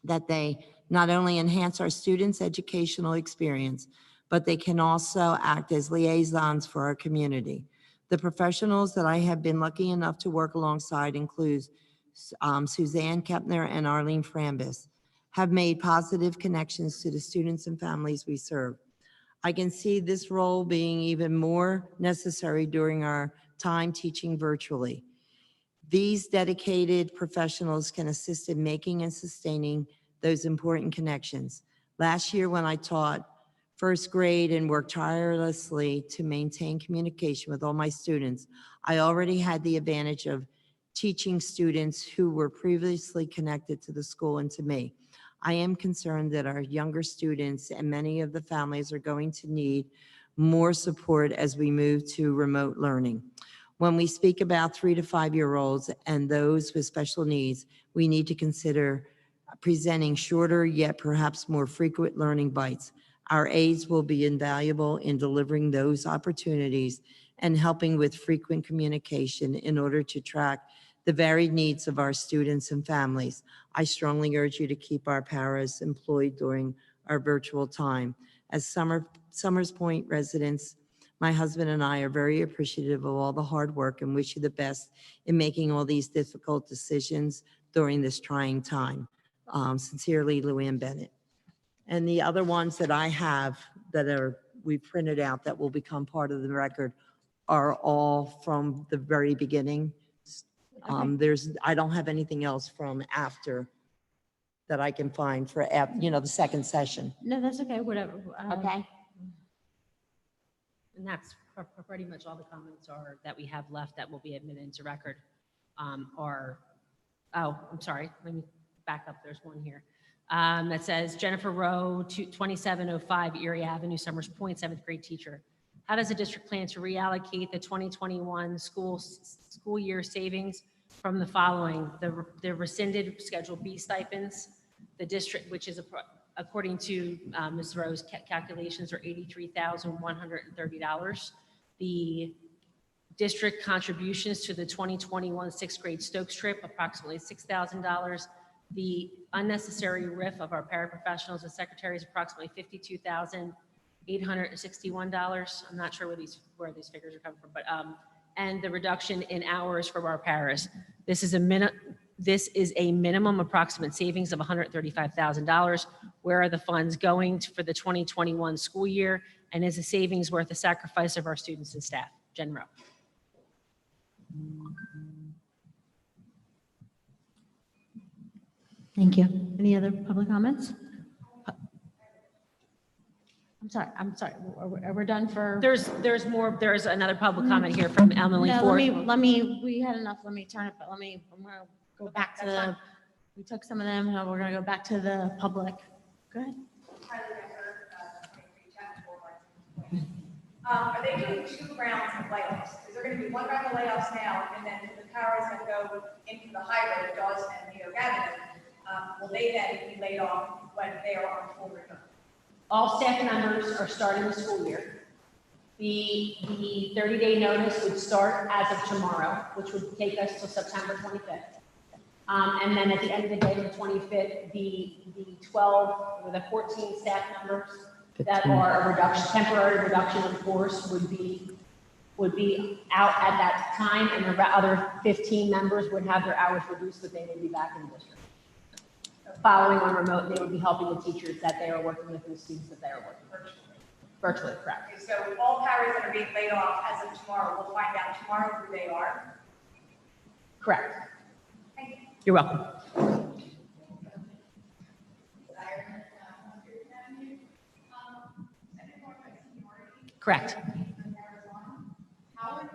that they not only enhance our students' educational experience, but they can also act as liaisons for our community. The professionals that I have been lucky enough to work alongside include Suzanne Kepner and Arlene Frambis, have made positive connections to the students and families we serve. I can see this role being even more necessary during our time teaching virtually. These dedicated professionals can assist in making and sustaining those important connections. Last year when I taught first grade and worked tirelessly to maintain communication with all my students, I already had the advantage of teaching students who were previously connected to the school and to me. I am concerned that our younger students and many of the families are going to need more support as we move to remote learning. When we speak about 3 to 5-year-olds and those with special needs, we need to consider presenting shorter yet perhaps more frequent learning bites. Our aides will be invaluable in delivering those opportunities and helping with frequent communication in order to track the varied needs of our students and families. I strongly urge you to keep our paras employed during our virtual time. As Summers Point residents, my husband and I are very appreciative of all the hard work and wish you the best in making all these difficult decisions during this trying time. Sincerely, Luann Bennett. And the other ones that I have that we printed out that will become part of the record are all from the very beginning. I don't have anything else from after that I can find for, the second session. No, that's okay, whatever. Okay. And that's pretty much all the comments that we have left that will be admitted into record. I'm sorry, let me back up. There's one here that says Jennifer Rowe, 2705 Erie Avenue, Summers Point, 7th grade teacher. How does the district plan to reallocate the 2021 school year savings from the following? The rescinded Schedule B stipends, the district, which is according to Ms. Rowe's calculations, are $83,130. The district contributions to the 2021 6th grade Stokes trip, approximately $6,000. The unnecessary RIF of our paraprofessionals and secretaries, approximately $52,861. I'm not sure where these figures are coming from, but and the reduction in hours from our paras. This is a minimum approximate savings of $135,000. Where are the funds going for the 2021 school year? And is the savings worth the sacrifice of our students and staff? Jen Rowe. Thank you. Any other public comments? I'm sorry. Are we done for? There's more. There's another public comment here from Emily No, Ford. we had enough. Let me turn it, but I'm gonna go back to the We took some of them, now we're gonna go back to the public. Go ahead. Are they doing 2 rounds of layoffs? Is there going to be 1 round of layoffs now, and then the power is going to go into the hybrid of Dawes and New York Avenue? Will they then be laid off when they are on full return? All staff members are starting the school year. The 30-day notice would start as of tomorrow, which would take us to September 25th. And then at the end of the day, the 25th, the 12 or the 14 staff members that are a reduction, temporary reduction of force would be out at that time, and the other 15 members would have their hours reduced, but they would be back in the district. Following on remote, they would be helping the teachers that they are working with and the students that they are working with. Virtually, correct. Okay, so all powers that are being laid off as of tomorrow, we'll find out tomorrow who they are. Correct. Thank you. You're welcome. Correct. How are you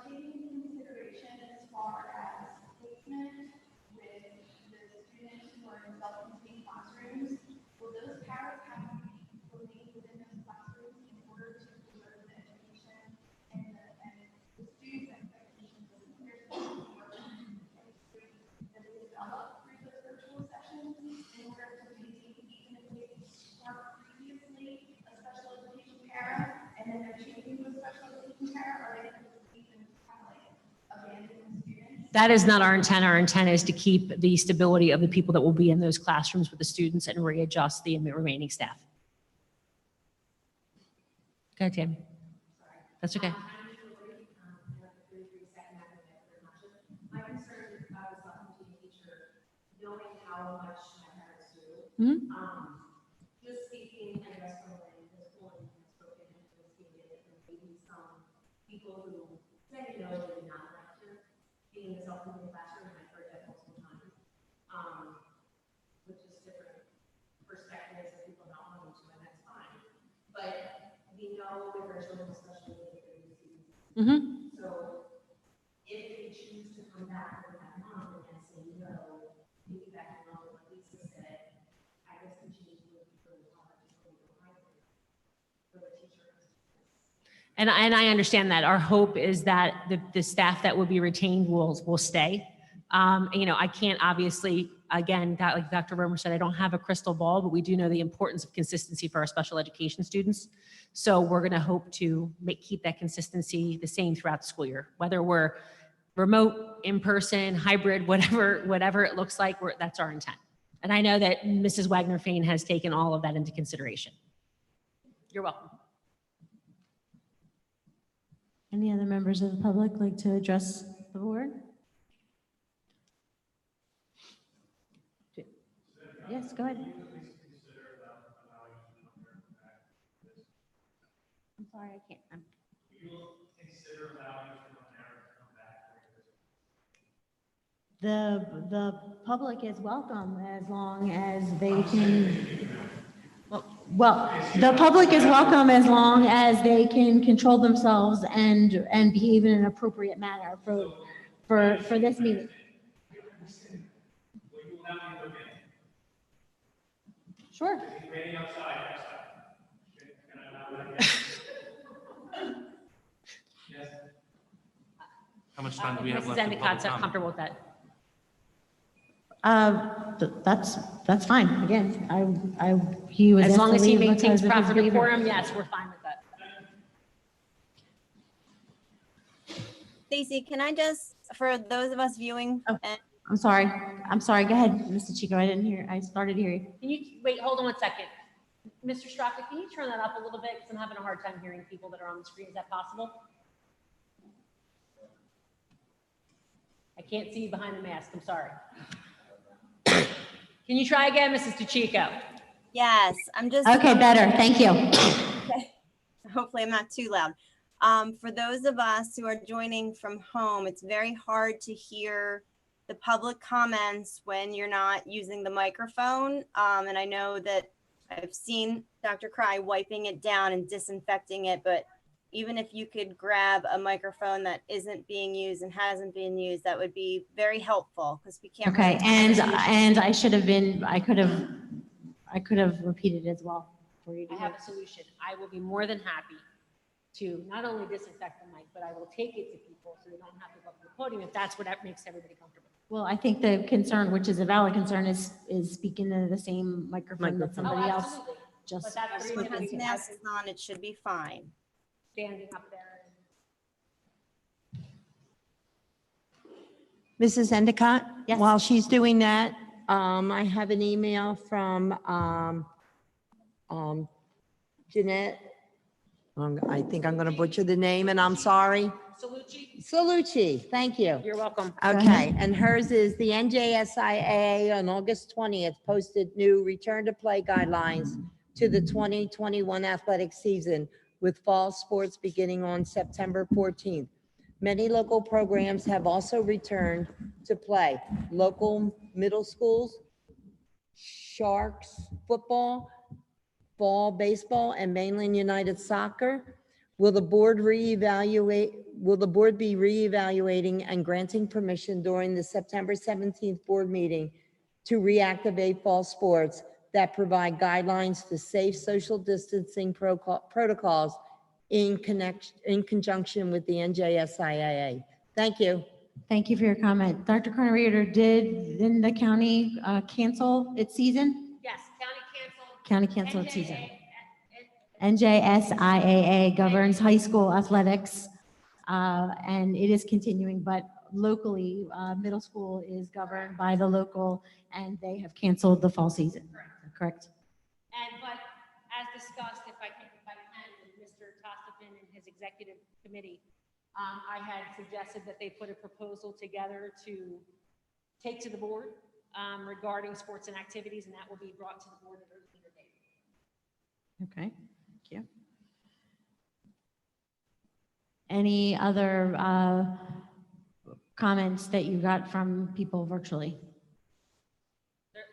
taking into consideration as far as placement with the students who are in self-contained classrooms? Will those parents have to remain within those classrooms in order to preserve the education and the students' expectations of their students that they develop through those virtual sessions in order to maintain, even if they were previously a special education parent and then they're changing to a special education parent, are they going to even kind of like abandon the students? That is not our intent. Our intent is to keep the stability of the people that will be in those classrooms with the students and readjust the remaining staff. Go ahead, Tammy. That's okay. My concern is I was talking to a teacher, knowing how much my parents do. Mhm. Just speaking, I guess, from the school and spoken and speaking, and maybe some people who say no, they did not like to be in the self-contained classroom, and I've heard that multiple times. Which is different perspectives of people not wanting to, and that's fine. But we know that there's children with special needs. Mhm. So if they choose to come back with that mom and say no, maybe back in love, like Lisa said, I guess we choose to look for the hard to go hybrid for the teacher. And I understand that. Our hope is that the staff that will be retained will stay. I can't obviously, again, like Dr. Romer said, I don't have a crystal ball, but we do know the importance of consistency for our special education students. So we're going to hope to keep that consistency the same throughout the school year, whether we're remote, in-person, hybrid, whatever it looks like, that's our intent. And I know that Mrs. Wagner-Fain has taken all of that into consideration. You're welcome. Any other members of the public like to address the board? Yes, go ahead. I'm sorry, I can't. The public is welcome as long as they can. Well, the public is welcome as long as they can control themselves and behave in an appropriate manner for this meeting. Sure. How much time do we have Mrs. left? for Endicott, public so comment? comfortable with that. That's fine. Again, he was. As asked long to as he leave maintains because of his proper behavior. decorum, yes, we're fine with that. Stacy, can I just, for those of us viewing, and I'm sorry. Go ahead, Mr. Chico. I didn't hear. I started hearing. Can you, wait, hold on 1 second. Mr. Straka, can you turn that up a little bit? Because I'm having a hard time hearing people that are on the screen. Is that possible? I can't see you behind the mask. I'm sorry. Can you try again, Mrs. DeChico? yes, I'm just. Okay, better. Thank you. Okay. Hopefully I'm not too loud. For those of us who are joining from home, it's very hard to hear the public comments when you're not using the microphone. And I know that I've seen Dr. Cry wiping it down and disinfecting it, but even if you could grab a microphone that isn't being used and hasn't been used, that would be very helpful because we can't. Okay, really and I should have been, I could have repeated as well for you to I hear. have a solution. I will be more than happy to not only disinfect the mic, but I will take it to people so they don't have to go up to the podium if that's what makes everybody comfortable. Well, I think the concern, which is a valid concern, is speaking into the same microphone that somebody else absolutely. just But that's the spoke reason into. masks on, it should be fine. Standing up there. Mrs. Endicott? Yes. While she's doing that, I have an email from Jeanette. I think I'm going to butcher the name, and I'm sorry. Salucci, thank you. You're welcome. Okay, and hers is the NJSIAA on August 20th posted new return to play guidelines to the 2021 athletic season with fall sports beginning on September 14th. Many local programs have also returned to play. Local middle schools, Sharks football, fall baseball, and Mainland United Soccer. Will the board be reevaluating and granting permission during the September 17th board meeting to reactivate fall sports that provide guidelines to safe social distancing protocols in conjunction with the NJSIAA? Thank you. Thank you for your comment. Dr. Corner-Reader, didn't the county cancel its season? Yes, county canceled. County canceled its season. NJSIAA governs high school athletics, and it is continuing, but locally, middle school is governed by the local, and they have canceled the fall season, correct? But as discussed, if I can, with Mr. Tostafin and his executive committee, I had suggested that they put a proposal together to take to the board regarding sports and activities, and that will be brought to the board at a later date. Okay, thank you. Any other comments that you got from people virtually? There's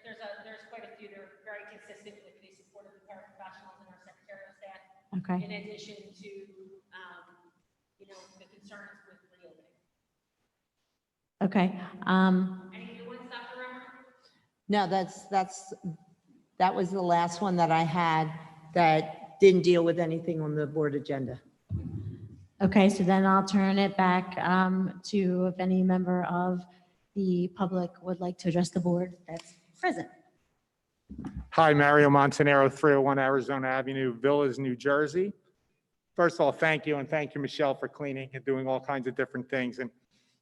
quite a few. They're very consistent with the support of the paraprofessionals and our secretarial staff. Okay. In addition to, the concerns with reopening. Okay. Any new ones, Dr. Romer? No, that was the last one that I had that didn't deal with anything on the board agenda. Okay, so then I'll turn it back to if any member of the public would like to address the board that's present. Hi, Mario Montanaro, 301 Arizona Avenue, Villas, New Jersey. First of all, thank you, and thank you, Michelle, for cleaning and doing all kinds of different things. And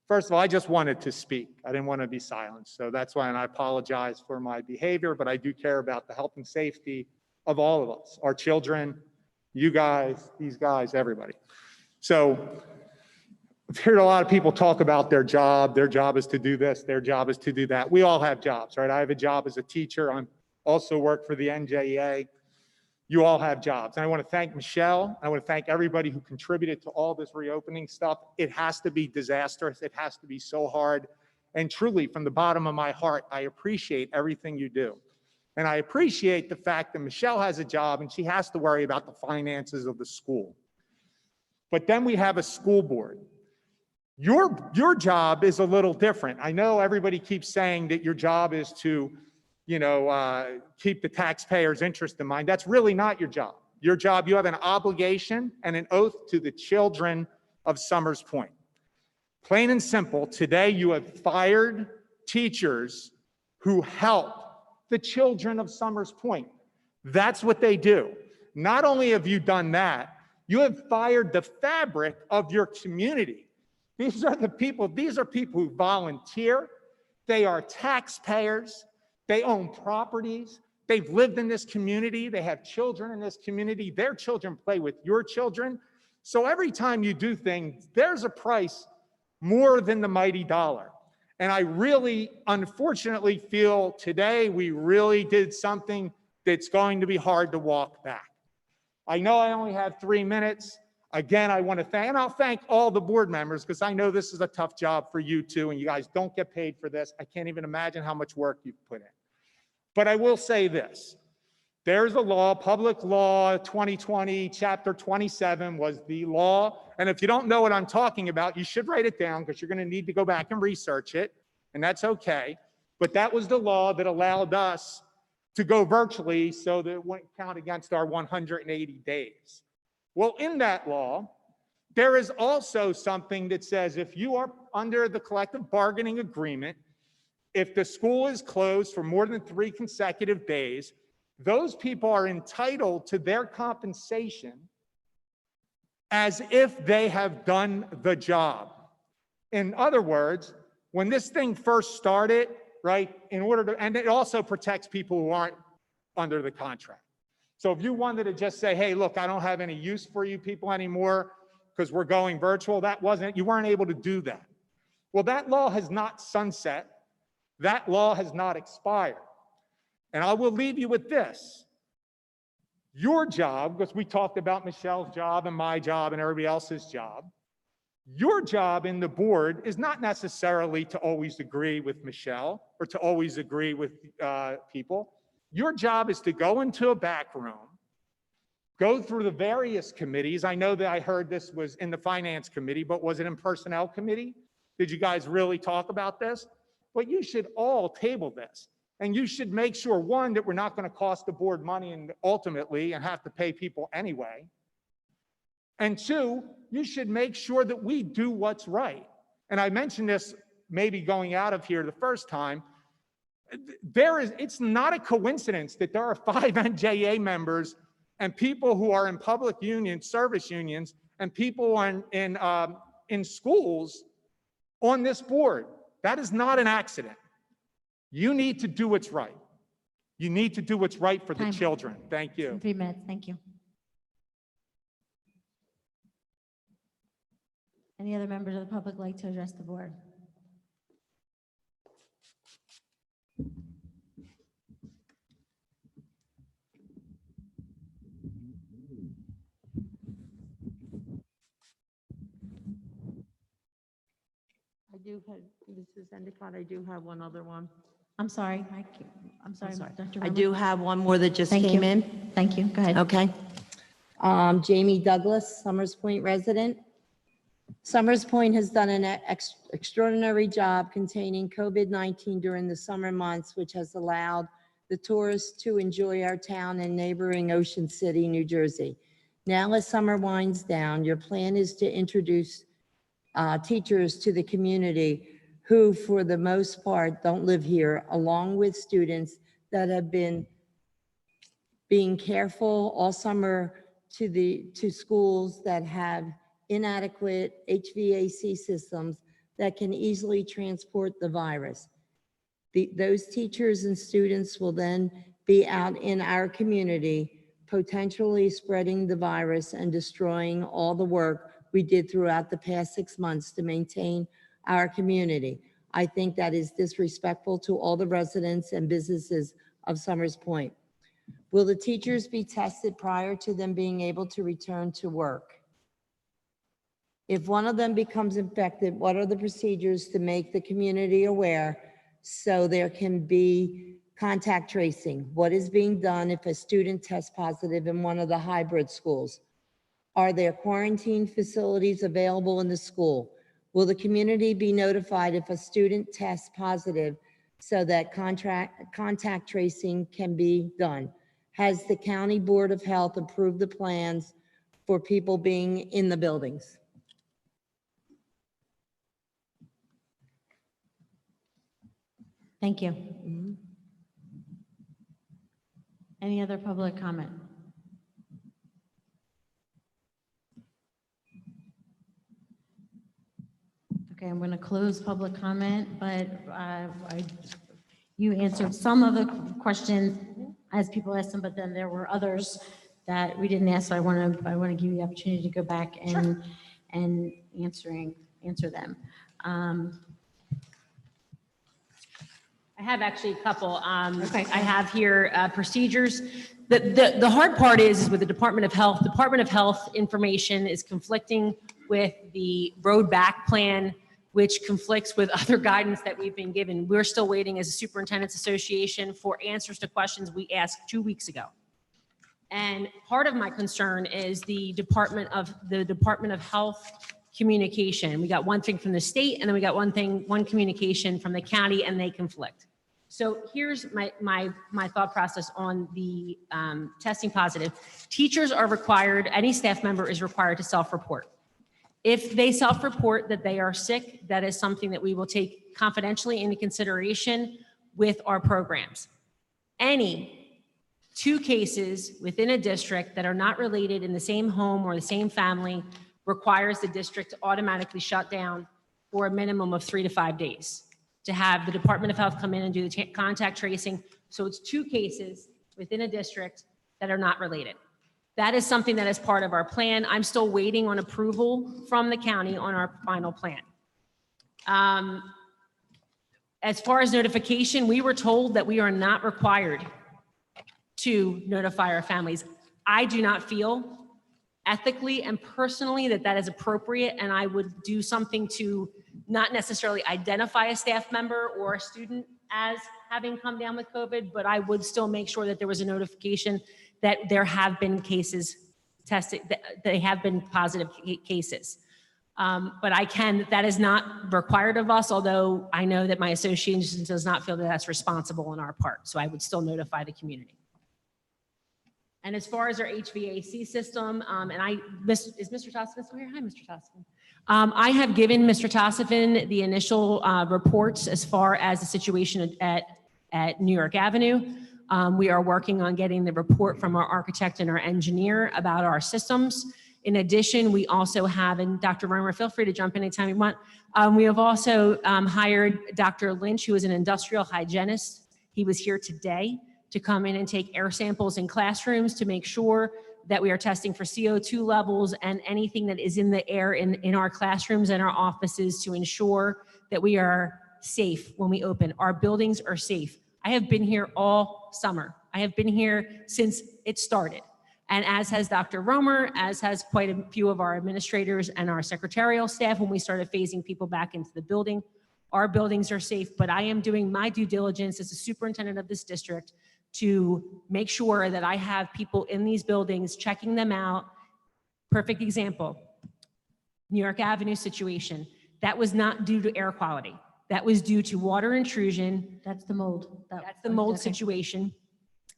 first of all, I just wanted to speak. I didn't want to be silenced. So that's why, and I apologize for my behavior, but I do care about the health and safety of all of us, our children, you guys, these guys, everybody. So I've heard a lot of people talk about their job. Their job is to do this. Their job is to do that. We all have jobs, right? I have a job as a teacher. I'm also work for the NJEA. You all have jobs. And I want to thank Michelle. I want to thank everybody who contributed to all this reopening stuff. It has to be disastrous. It has to be so hard. And truly, from the bottom of my heart, I appreciate everything you do. And I appreciate the fact that Michelle has a job and she has to worry about the finances of the school. But then we have a school board. Your job is a little different. I know everybody keeps saying that your job is to, keep the taxpayers' interest in mind. That's really not your job. Your job, you have an obligation and an oath to the children of Summers Point. Plain and simple, today you have fired teachers who help the children of Summers Point. That's what they do. Not only have you done that, you have fired the fabric of your community. These are people who volunteer. They are taxpayers. They own properties. They've lived in this community. They have children in this community. Their children play with your children. So every time you do things, there's a price more than the mighty dollar. And I really, unfortunately, feel today we really did something that's going to be hard to walk back. I know I only have 3 minutes. Again, I want to thank, and I'll thank all the board members because I know this is a tough job for you too, and you guys don't get paid for this. I can't even imagine how much work you've put in. But I will say this, There's a law, Public Law 2020, Chapter 27 was the law. And if you don't know what I'm talking about, you should write it down because you're going to need to go back and research it, and that's okay. But that was the law that allowed us to go virtually so that it wouldn't count against our 180 days. Well, in that law, there is also something that says if you are under the collective bargaining agreement, if the school is closed for more than 3 consecutive days, those people are entitled to their compensation as if they have done the job. In other words, when this thing first started, right, and it also protects people who aren't under the contract. So if you wanted to just say, hey, look, I don't have any use for you people anymore because we're going virtual, you weren't able to do that. Well, that law has not sunset. That law has not expired. And I will leave you with this. Your job, because we talked about Michelle's job and my job and everybody else's job, your job in the board is not necessarily to always agree with Michelle or to always agree with people. Your job is to go into a back room, go through the various committees. I know that I heard this was in the finance committee, but was it in personnel committee? Did you guys really talk about this? But you should all table this. And you should make sure, one, that we're not going to cost the board money and ultimately and have to pay people anyway. And two, you should make sure that we do what's right. And I mentioned this maybe going out of here the first time. It's not a coincidence that there are 5 NJA members and people who are in public unions, service unions, and people in schools on this board. That is not an accident. You need to do what's right. You need to do what's right for the children. Thank you. 3 minutes, thank you. Any other members of the public like to address the board? Mrs. Endicott, I do have one other one. I'm sorry, I'm sorry, sorry. Dr. I Ramos. do have one more that just Thank came you. in. Thank you, go ahead. Okay. Jamie Douglas, Summers Point resident. Summers Point has done an extraordinary job containing COVID-19 during the summer months, which has allowed the tourists to enjoy our town and neighboring Ocean City, New Jersey. Now, as summer winds down, your plan is to introduce teachers to the community who, for the most part, don't live here, along with students that have been being careful all summer to schools that have inadequate HVAC systems that can easily transport the virus. Those teachers and students will then be out in our community, potentially spreading the virus and destroying all the work we did throughout the past 6 months to maintain our community. I think that is disrespectful to all the residents and businesses of Summers Point. Will the teachers be tested prior to them being able to return to work? If one of them becomes infected, what are the procedures to make the community aware so there can be contact tracing? What is being done if a student tests positive in one of the hybrid schools? Are there quarantine facilities available in the school? Will the community be notified if a student tests positive so that contact tracing can be done? Has the County Board of Health approved the plans for people being in the buildings? Thank you. Any other public comment? Okay, I'm going to close public comment, but you answered some of the questions as people asked them, but then there were others that we didn't ask. So I want to give you the opportunity to go back and answer them. I have actually a couple. Okay. I have here procedures. The hard part is with the Department of Health. Department of Health information is conflicting with the road back plan, which conflicts with other guidance that we've been given. We're still waiting as a Superintendent's Association for answers to questions we asked 2 weeks ago. And part of my concern is the Department of Health communication. We got one thing from the state, and then we got one communication from the county, and they conflict. So here's my thought process on the testing positive. Teachers are required, any staff member is required to self-report. If they self-report that they are sick, that is something that we will take confidentially into consideration with our programs. Any 2 cases within a district that are not related in the same home or the same family requires the district to automatically shut down for a minimum of 3 to 5 days to have the Department of Health come in and do the contact tracing. So it's 2 cases within a district that are not related. That is something that is part of our plan. I'm still waiting on approval from the county on our final plan. As far as notification, we were told that we are not required to notify our families. I do not feel ethically and personally that that is appropriate, and I would do something to not necessarily identify a staff member or a student as having come down with COVID, but I would still make sure that there was a notification that there have been cases tested, that they have been positive cases. But that is not required of us, although I know that my association does not feel that that's responsible on our part. So I would still notify the community. And as far as our HVAC system, is Mr. Tossifin still here? Hi, Mr. Tossifin. I have given Mr. Tossifin the initial reports as far as the situation at New York Avenue. We are working on getting the report from our architect and our engineer about our systems. In addition, we also have, and Dr. Romer, feel free to jump in anytime you want. We have also hired Dr. Lynch, who is an industrial hygienist. He was here today to come in and take air samples in classrooms to make sure that we are testing for CO2 levels and anything that is in the air in our classrooms and our offices to ensure that we are safe when we open. Our buildings are safe. I have been here all summer. I have been here since it started. And as has Dr. Romer, as has quite a few of our administrators and our secretarial staff when we started phasing people back into the building. Our buildings are safe, but I am doing my due diligence as a superintendent of this district to make sure that I have people in these buildings checking them out. Perfect example, New York Avenue situation. That was not due to air quality. That was due to water intrusion. That's the mold. That's the mold situation.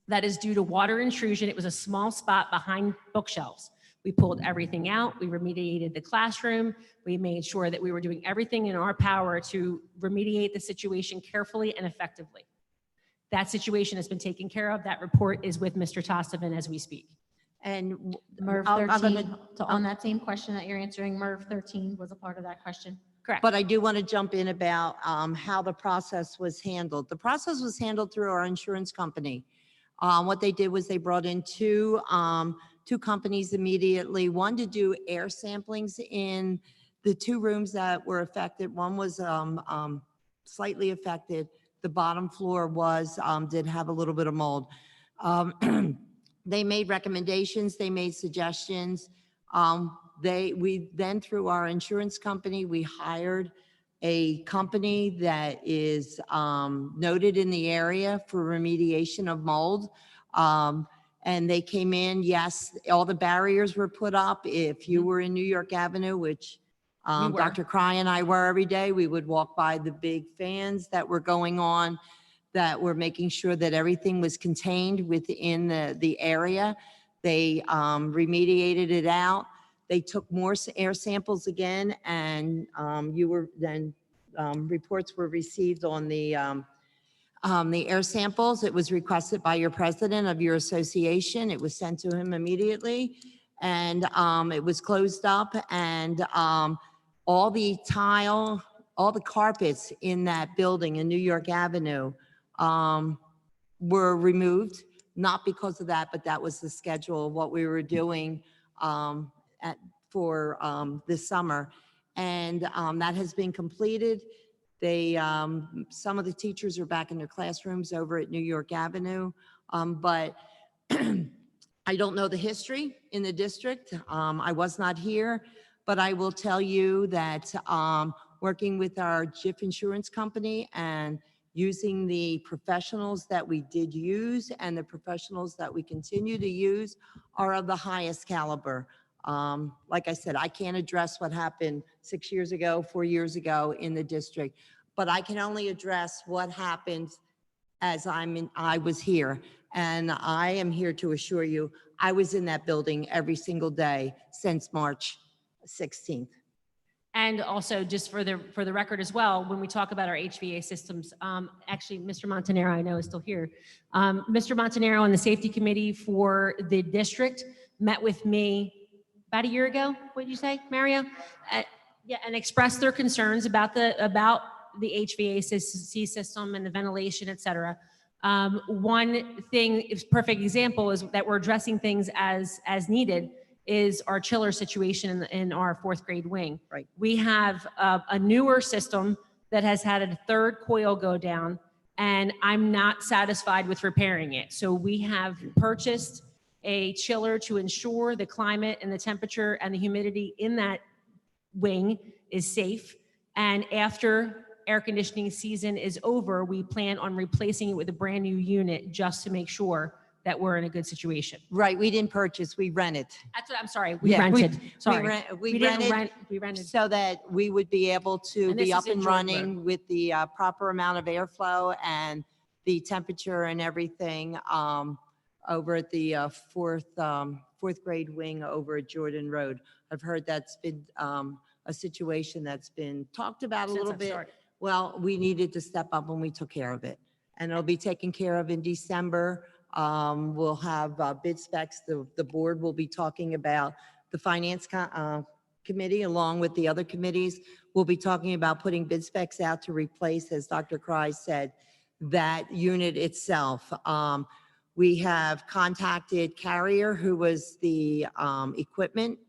That is due to water intrusion. It was a small spot behind bookshelves. We pulled everything out. We remediated the classroom. We made sure that we were doing everything in our power to remediate the situation carefully and effectively. That situation has been taken care of. That report is with Mr. Tossifin as we speak. And MERV 13, so on that same question that you're answering, MERV 13 was a part of that question. Correct. But I do want to jump in about how the process was handled. The process was handled through our insurance company. What they did was they brought in two companies immediately, one to do air samplings in the 2 rooms that were affected. One was slightly affected. The bottom floor did have a little bit of mold. They made recommendations, they made suggestions. We then, through our insurance company, we hired a company that is noted in the area for remediation of mold. And they came in, yes, all the barriers were put up. If you were in New York Avenue, which Dr. Cry and I were every day, we would walk by the big fans that were going on, that were making sure that everything was contained within the area. They remediated it out. They took more air samples again, and reports were received on the air samples. It was requested by your president of your association. It was sent to him immediately, and it was closed up, and all the carpets in that building in New York Avenue were removed, not because of that, but that was the schedule of what we were doing for this summer. And that has been completed. Some of the teachers are back in their classrooms over at New York Avenue, but I don't know the history in the district. I was not here, but I will tell you that working with our JIF insurance company and using the professionals that we did use and the professionals that we continue to use are of the highest caliber. Like I said, I can't address what happened 6 years ago, 4 years ago in the district, but I can only address what happened as I was here. And I am here to assure you, I was in that building every single day since March 16th. And also, just for the record as well, when we talk about our HVA systems, actually, Mr. Montanaro, I know is still here. Mr. Montanaro and the safety committee for the district met with me about a year ago. What did you say, Mario? Yeah, and expressed their concerns about the HVAC system and the ventilation, et cetera. One thing, is perfect example is that we're addressing things as needed is our chiller situation in our fourth grade wing. Right. We have a newer system that has had a third coil go down, and I'm not satisfied with repairing it. So we have purchased a chiller to ensure the climate and the temperature and the humidity in that wing is safe. And after air conditioning season is over, we plan on replacing it with a brand new unit just to make sure that we're in a good situation. Right, we didn't purchase, we rented. That's what I'm sorry. We Yeah, rented. Sorry. We didn't rented rent. We rented. so that we would be able to And this be is up in and Jordan running with the proper amount of airflow and the temperature and everything over at the fourth grade wing over at Jordan Road. I've heard that's been a situation that's been talked about a Since little I've bit. started. Well, we needed to step up and we took care of it. And it'll be taken care of in December. We'll have bid specs. The board will be talking about the finance committee along with the other committees. We'll be talking about putting bid specs out to replace, as Dr. Kreis said, that unit itself. We have contacted Carrier, who was the equipment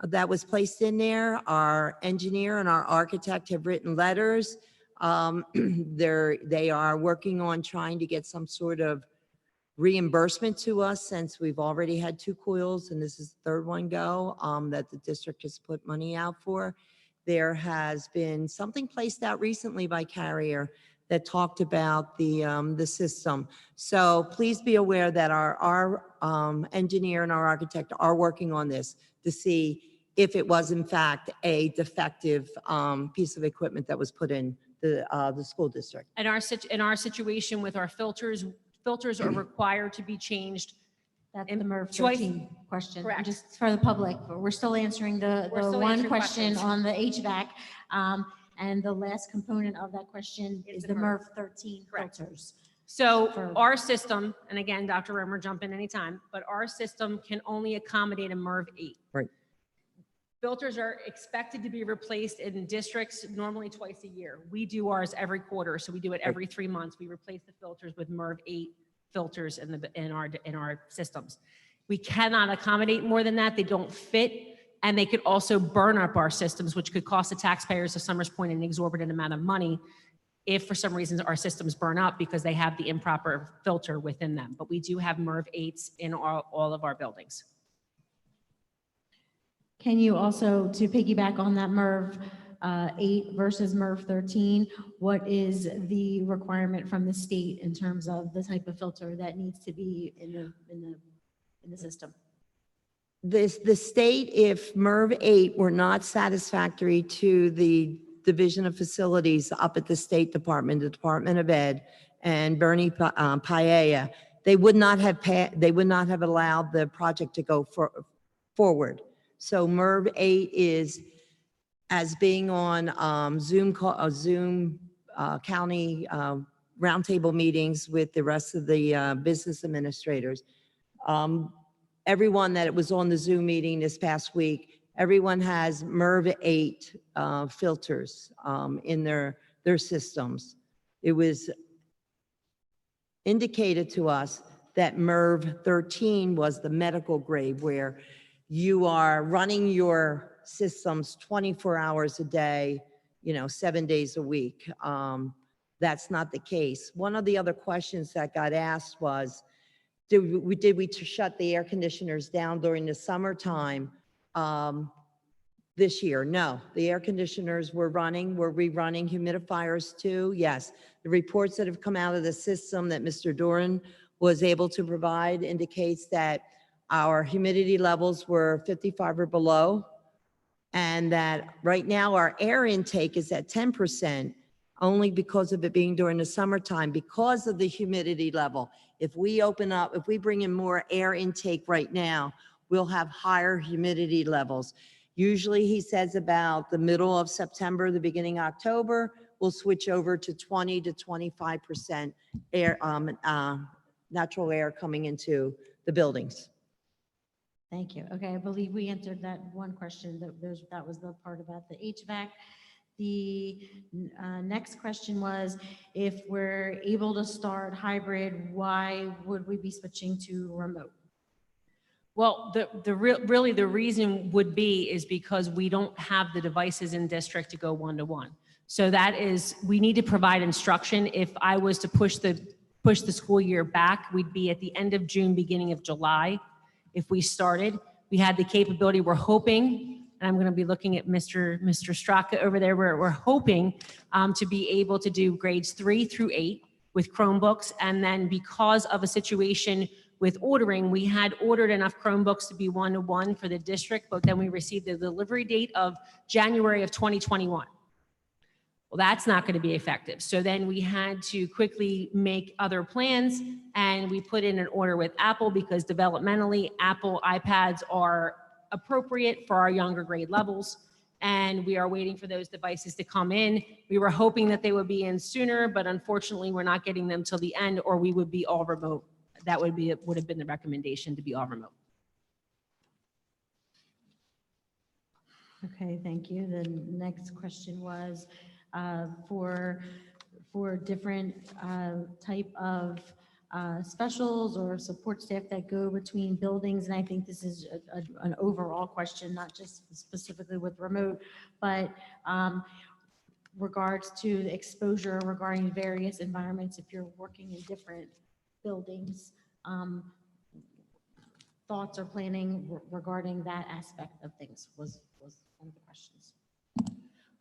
that was placed in there. Our engineer and our architect have written letters. They are working on trying to get some sort of reimbursement to us since we've already had 2 coils and this is the third one go that the district has put money out for. There has been something placed out recently by Carrier that talked about the system. So please be aware that our engineer and our architect are working on this to see if it was in fact a defective piece of equipment that was put in the school district. In our situation with our filters are required to be changed. That's in the MERV twice- 13 question. Correct. Just for the public, but we're still answering the We're still one answering question questions. on the HVAC. And the last component of that question is the MERV 13 Correct. filters. So For- our system, and again, Dr. Romer, jump in anytime, but our system can only accommodate a MERV 8. Right. Filters are expected to be replaced in districts normally twice a year. We do ours every quarter, so we do it every 3 months. We replace the filters with MERV 8 filters in our systems. We cannot accommodate more than that. They don't fit, and they could also burn up our systems, which could cost the taxpayers of Summers Point an exorbitant amount of money if for some reason our systems burn up because they have the improper filter within them. But we do have MERV 8s in all of our buildings. Can you also, to piggyback on that MERV 8 versus MERV 13, what is the requirement from the state in terms of the type of filter that needs to be in the system? The state, if MERV 8 were not satisfactory to the Division of Facilities up at the State Department, the Department of Ed, and Bernie Paella, they would not have allowed the project to go forward. So MERV 8 is as being on Zoom county roundtable meetings with the rest of the business administrators. Everyone that was on the Zoom meeting this past week, everyone has MERV 8 filters in their systems. It was indicated to us that MERV 13 was the medical grade where you are running your systems 24 hours a day, 7 days a week. That's not the case. One of the other questions that got asked was, did we shut the air conditioners down during the summertime This year, no. The air conditioners were running. We're rerunning humidifiers too. Yes. The reports that have come out of the system that Mr. Doran was able to provide indicates that our humidity levels were 55 or below, and that right now our air intake is at 10%, only because of it being during the summertime, because of the humidity level. If we open up, if we bring in more air intake right now, we'll have higher humidity levels. Usually he says about the middle of September, the beginning of October, we'll switch over to 20 to 25% air, natural air coming into the buildings. Thank you. Okay, I believe we answered that one question. That was the part about the HVAC. The next question was, if we're able to start hybrid, why would we be switching to remote? Well, really the reason would be is because we don't have the devices in district to go one-to-one. So that is, we need to provide instruction. If I was to push the school year back, we'd be at the end of June, beginning of July. If we started, we had the capability, we're hoping, and I'm going to be looking at Mr. Straka over there, we're hoping to be able to do grades 3 through 8 with Chromebooks. And then because of a situation with ordering, we had ordered enough Chromebooks to be one-to-one for the district, but then we received the delivery date of January of 2021. Well, that's not going to be effective. So then we had to quickly make other plans, and we put in an order with Apple because developmentally, Apple iPads are appropriate for our younger grade levels. And we are waiting for those devices to come in. We were hoping that they would be in sooner, but unfortunately, we're not getting them till the end, or we would be all remote. That would have been the recommendation, to be all remote. Okay, thank you. The next question was for different type of specials or support staff that go between buildings. And I think this is an overall question, not just specifically with remote, but regards to the exposure regarding various environments if you're working in different buildings. Thoughts or planning regarding that aspect of things was one of the questions.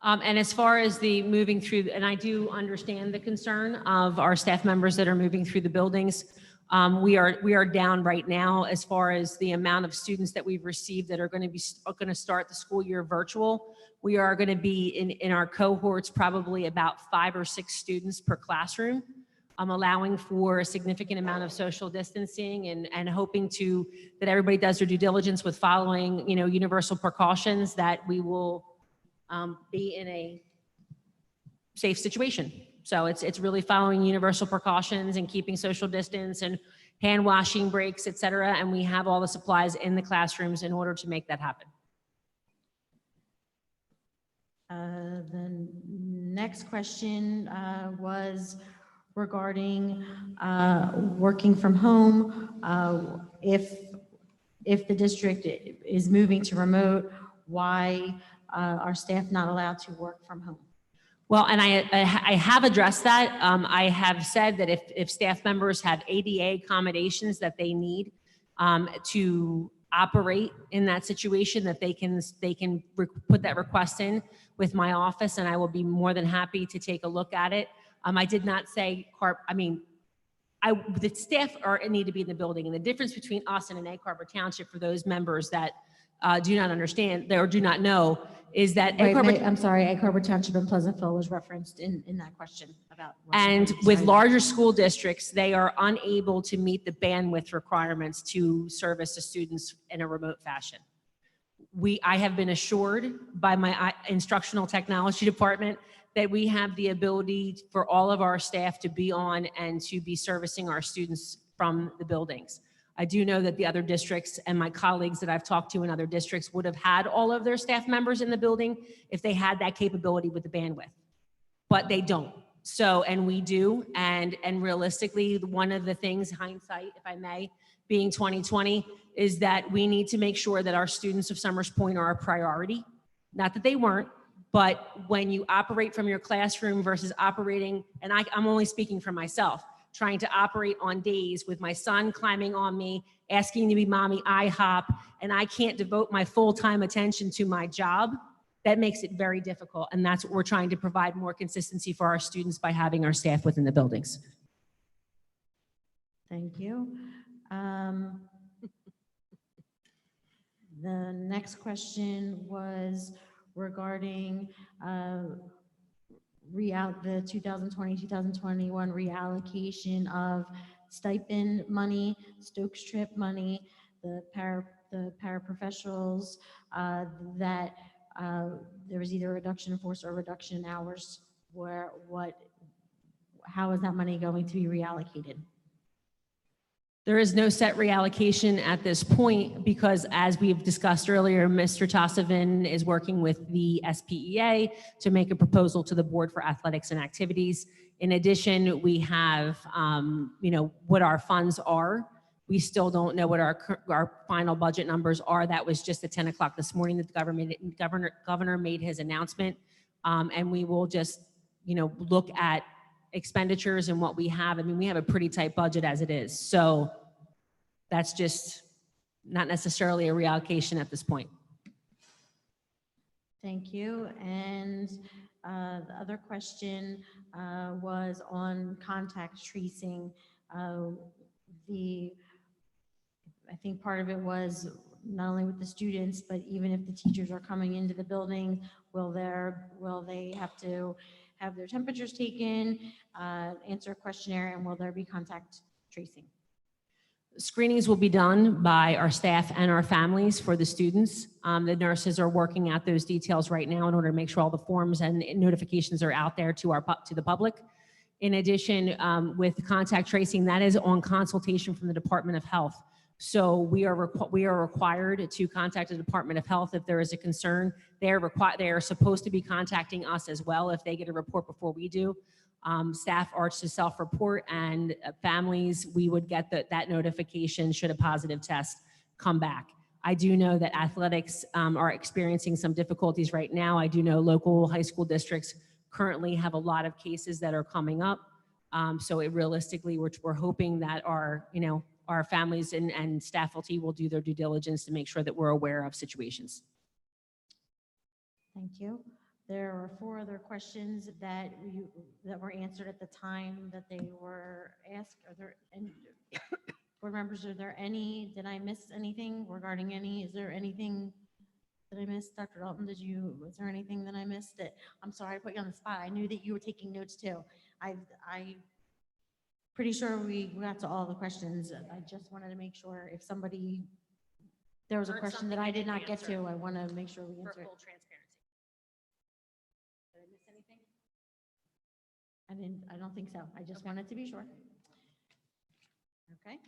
And as far as the moving through, and I do understand the concern of our staff members that are moving through the buildings. We are down right now as far as the amount of students that we've received that are going to start the school year virtual. We are going to be in our cohorts probably about 5 or 6 students per classroom. I'm allowing for a significant amount of social distancing and hoping that everybody does their due diligence with following, universal precautions, that we will be in a safe situation. So it's really following universal precautions and keeping social distance and hand washing breaks, et cetera. And we have all the supplies in the classrooms in order to make that happen. The next question was regarding working from home. If the district is moving to remote, why are staff not allowed to work from home? Well, and I have addressed that. I have said that if staff members have ADA accommodations that they need to operate in that situation, that they can put that request in with my office, and I will be more than happy to take a look at it. I did not say the staff need to be in the building, and the difference between us and an Egg Harbor Township, for those members that do not understand or do not know, is that I'm sorry, Egg Harbor Township and Pleasantville was referenced in that question about. And with larger school districts, they are unable to meet the bandwidth requirements to service the students in a remote fashion. I have been assured by my instructional technology department that we have the ability for all of our staff to be on and to be servicing our students from the buildings. I do know that the other districts and my colleagues that I've talked to in other districts would have had all of their staff members in the building if they had that capability with the bandwidth, but they don't. So, and we do, and realistically, one of the things, hindsight, if I may, being 2020, is that we need to make sure that our students of Summers Point are a priority. Not that they weren't, but when you operate from your classroom versus operating, and I'm only speaking for myself, trying to operate on days with my son climbing on me, asking to be mommy IHOP, and I can't devote my full-time attention to my job, that makes it very difficult. And that's what we're trying to provide more consistency for our students by having our staff within the buildings. Thank you. The next question was regarding the 2020-2021 reallocation of stipend money, Stokes trip money, the paraprofessionals, that there was either a reduction in force or a reduction in hours. How is that money going to be reallocated? There is no set reallocation at this point because, as we've discussed earlier, Mr. Tossavin is working with the SPEA to make a proposal to the board for athletics and activities. In addition, we have, what our funds are. We still don't know what our final budget numbers are. That was just at 10 o'clock this morning that the governor made his announcement. And we will just, look at expenditures and what we have. I mean, we have a pretty tight budget as it is. So that's just not necessarily a reallocation at this point. Thank you. And the other question was on contact tracing. I think part of it was not only with the students, but even if the teachers are coming into the building, will they have to have their temperatures taken, answer a questionnaire, and will there be contact tracing? Screenings will be done by our staff and our families for the students. The nurses are working out those details right now in order to make sure all the forms and notifications are out there to the public. In addition, with contact tracing, that is on consultation from the Department of Health. So we are required to contact the Department of Health if there is a concern. They are supposed to be contacting us as well if they get a report before we do. Staff are to self-report, and families, we would get that notification should a positive test come back. I do know that athletics are experiencing some difficulties right now. I do know local high school districts currently have a lot of cases that are coming up. So realistically, we're hoping that our families and faculty will do their due diligence to make sure that we're aware of situations. Thank you. There are 4 other questions that were answered at the time that they were asked. Are there any board members? Did I miss anything regarding any? Is there anything that I missed? Dr. Dalton, was there anything that I missed? I'm sorry, I put you on the spot. I knew that you were taking notes too. I pretty sure we got to all the questions. I just wanted to make sure if there was a question that I did not get to, I want to make sure we answer it. Full transparency. Did I miss anything? I don't think so. I just wanted to be sure. Okay.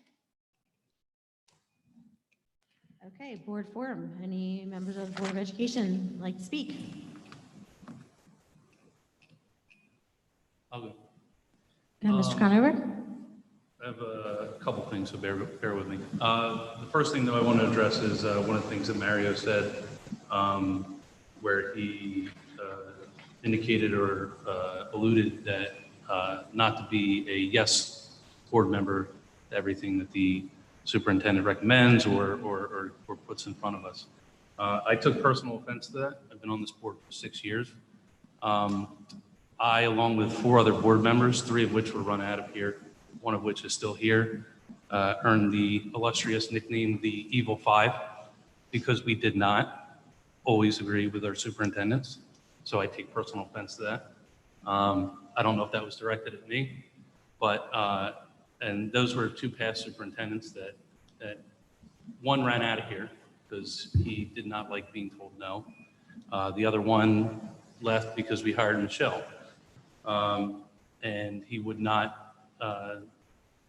Okay, board forum. Any members of the Board of Education like to speak? I'll go. Mr. Conover? I have a couple things, so bear with me. The first thing that I want to address is one of the things that Mario said, where he indicated or alluded that not to be a yes board member to everything that the superintendent recommends or puts in front of us. I took personal offense to that. I've been on this board for 6 years. I, along with 4 other board members, 3 of which were run out of here, 1 of which is still here, earned the illustrious nickname, the Evil 5, because we did not always agree with our superintendents. So I take personal offense to that. I don't know if that was directed at me, but, and those were 2 past superintendents that one ran out of here because he did not like being told no. The other one left because we hired Michelle. And he would not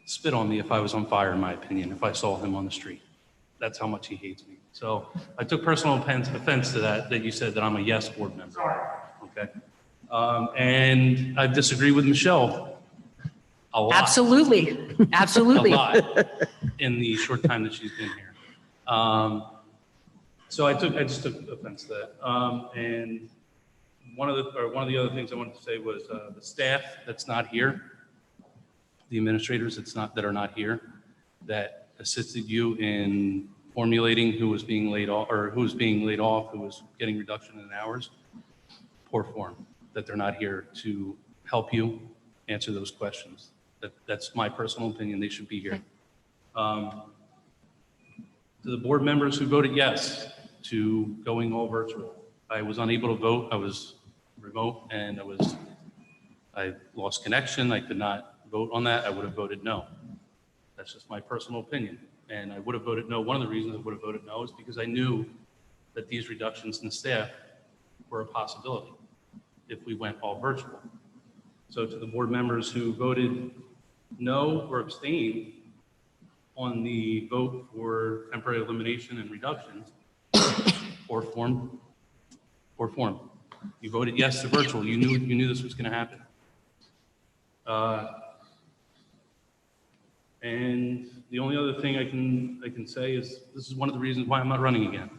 spit on me if I was on fire, in my opinion, if I saw him on the street. That's how much he hates me. So I took personal offense to that you said that I'm a yes board member. Okay. And I disagree with Michelle a lot. Absolutely. Absolutely. A lot in the short time that she's been here. So I just took offense to that. And one of the other things I wanted to say was the staff that's not here, the administrators that are not here, that assisted you in formulating who was being laid off, or who was being laid off, who was getting reduction in hours. Poor form, that they're not here to help you answer those questions. That's my personal opinion. They should be here. To the board members who voted yes to going all virtual, I was unable to vote. I was remote and I lost connection. I could not vote on that. I would have voted no. That's just my personal opinion. And I would have voted no. One of the reasons I would have voted no is because I knew that these reductions in staff were a possibility if we went all virtual. So to the board members who voted no or abstained on the vote for temporary elimination and reductions or form. You voted yes to virtual. You knew this was going to happen. And the only other thing I can say is this is one of the reasons why I'm not running again.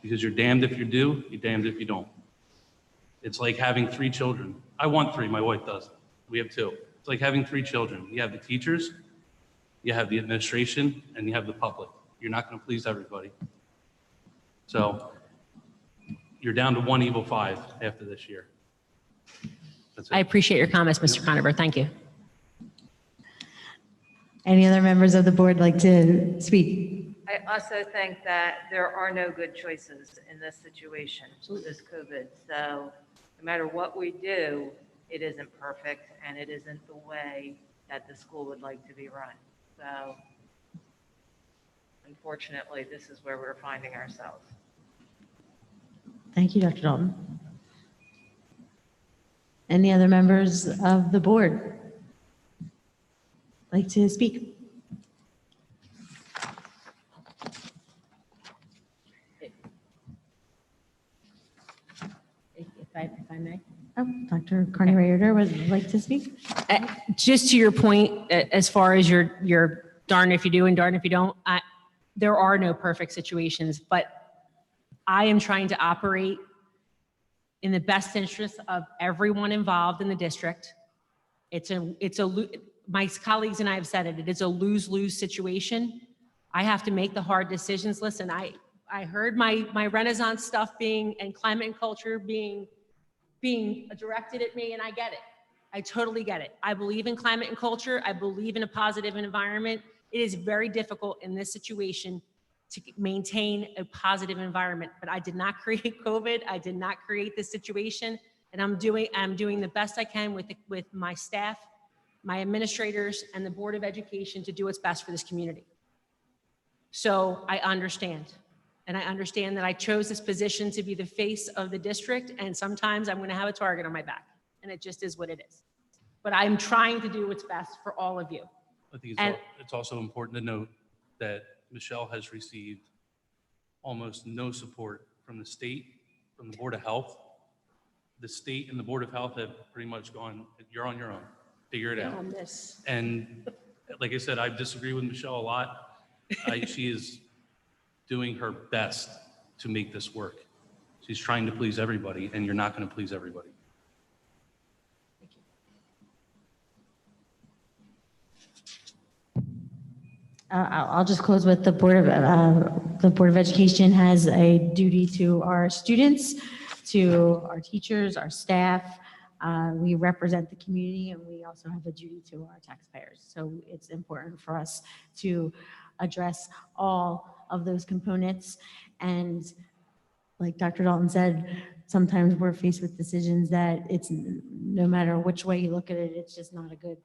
Because you're damned if you do, you're damned if you don't. It's like having 3 children. I want 3, my wife doesn't. We have 2. It's like having 3 children. You have the teachers, you have the administration, and you have the public. You're not going to please everybody. So you're down to 1 evil 5 after this year. That's it. I appreciate your comments, Mr. Conover. Thank you. Any other members of the board like to speak? I also think that there are no good choices in this situation with this COVID. So no matter what we do, it isn't perfect and it isn't the way that the school would like to be run. So unfortunately, this is where we're finding ourselves. Thank you, Dr. Dalton. Any other members of the board like to speak? If I may. Oh, Dr. Carney Rader would like to speak. Just to your point, as far as your darn if you do and darn if you don't, there are no perfect situations, but I am trying to operate in the best interest of everyone involved in the district. My colleagues and I have said it is a lose-lose situation. I have to make the hard decisions. Listen, I heard my Renaissance stuff and climate and culture being directed at me, and I get it. I totally get it. I believe in climate and culture. I believe in a positive environment. It is very difficult in this situation to maintain a positive environment, but I did not create COVID. I did not create this situation, and I'm doing the best I can with my staff, my administrators, and the Board of Education to do what's best for this community. So I understand. And I understand that I chose this position to be the face of the district, and sometimes I'm going to have a target on my back, and it just is what it is. But I'm trying to do what's best for all of you. I think it's also important to note that Michelle has received almost no support from the state, from the Board of Health. The state and the Board of Health have pretty much gone, you're on your own, figure it out. On this. And like I said, I disagree with Michelle a lot. She is doing her best to make this work. She's trying to please everybody, and you're not going to please everybody. I'll just close with the Board of Education has a duty to our students, to our teachers, our staff. We represent the community, and we also have a duty to our taxpayers. So it's important for us to address all of those components. And like Dr. Dalton said, sometimes we're faced with decisions that it's no matter which way you look at it, it's just not a good,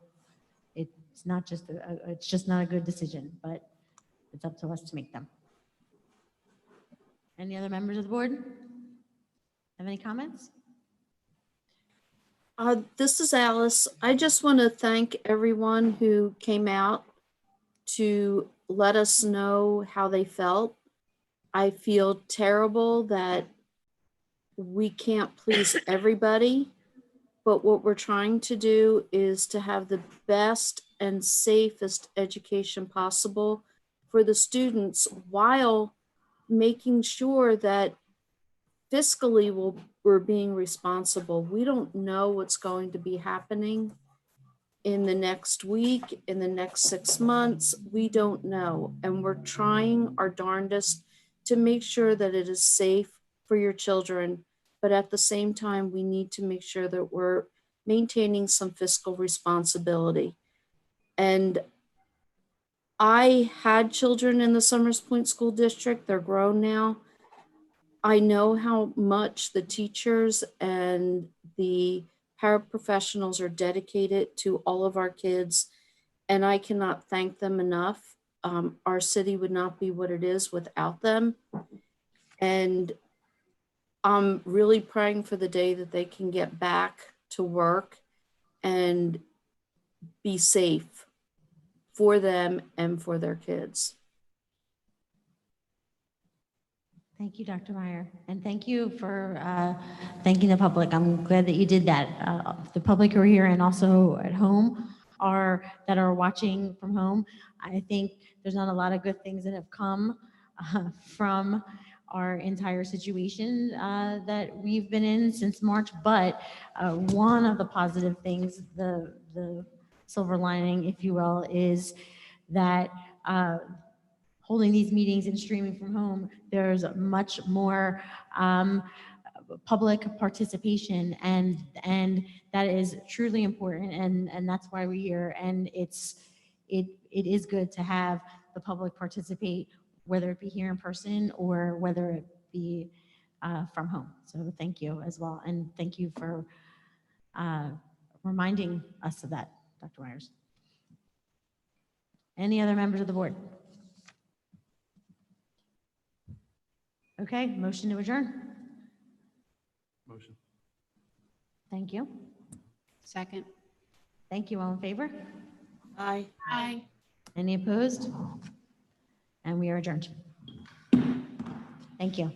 it's just not a good decision, but it's up to us to make them. Any other members of the board have any comments? This is Alice. I just want to thank everyone who came out to let us know how they felt. I feel terrible that we can't please everybody, but what we're trying to do is to have the best and safest education possible for the students while making sure that fiscally we're being responsible. We don't know what's going to be happening. in the next week, in the next 6 months, we don't know. And we're trying our darndest to make sure that it is safe for your children. But at the same time, we need to make sure that we're maintaining some fiscal responsibility. And I had children in the Summers Point School District. They're grown now. I know how much the teachers and the paraprofessionals are dedicated to all of our kids, and I cannot thank them enough. Our city would not be what it is without them. And I'm really praying for the day that they can get back to work and be safe for them and for their kids. Thank you, Dr. Meyer, and thank you for thanking the public. I'm glad that you did that. The public who are here and also at home that are watching from home. I think there's not a lot of good things that have come from our entire situation that we've been in since March, but one of the positive things, the silver lining, if you will, is that holding these meetings and streaming from home, there's much more public participation, and that is truly important, and that's why we're here. And it is good to have the public participate, whether it be here in person or whether it be from home. So thank you as well, and thank you for reminding us of that, Dr. Myers. Any other members of the board? Okay, motion to adjourn. Motion. Thank you. Second. Thank you. All in favor? Aye. Aye. Any opposed? And we are adjourned. Thank you.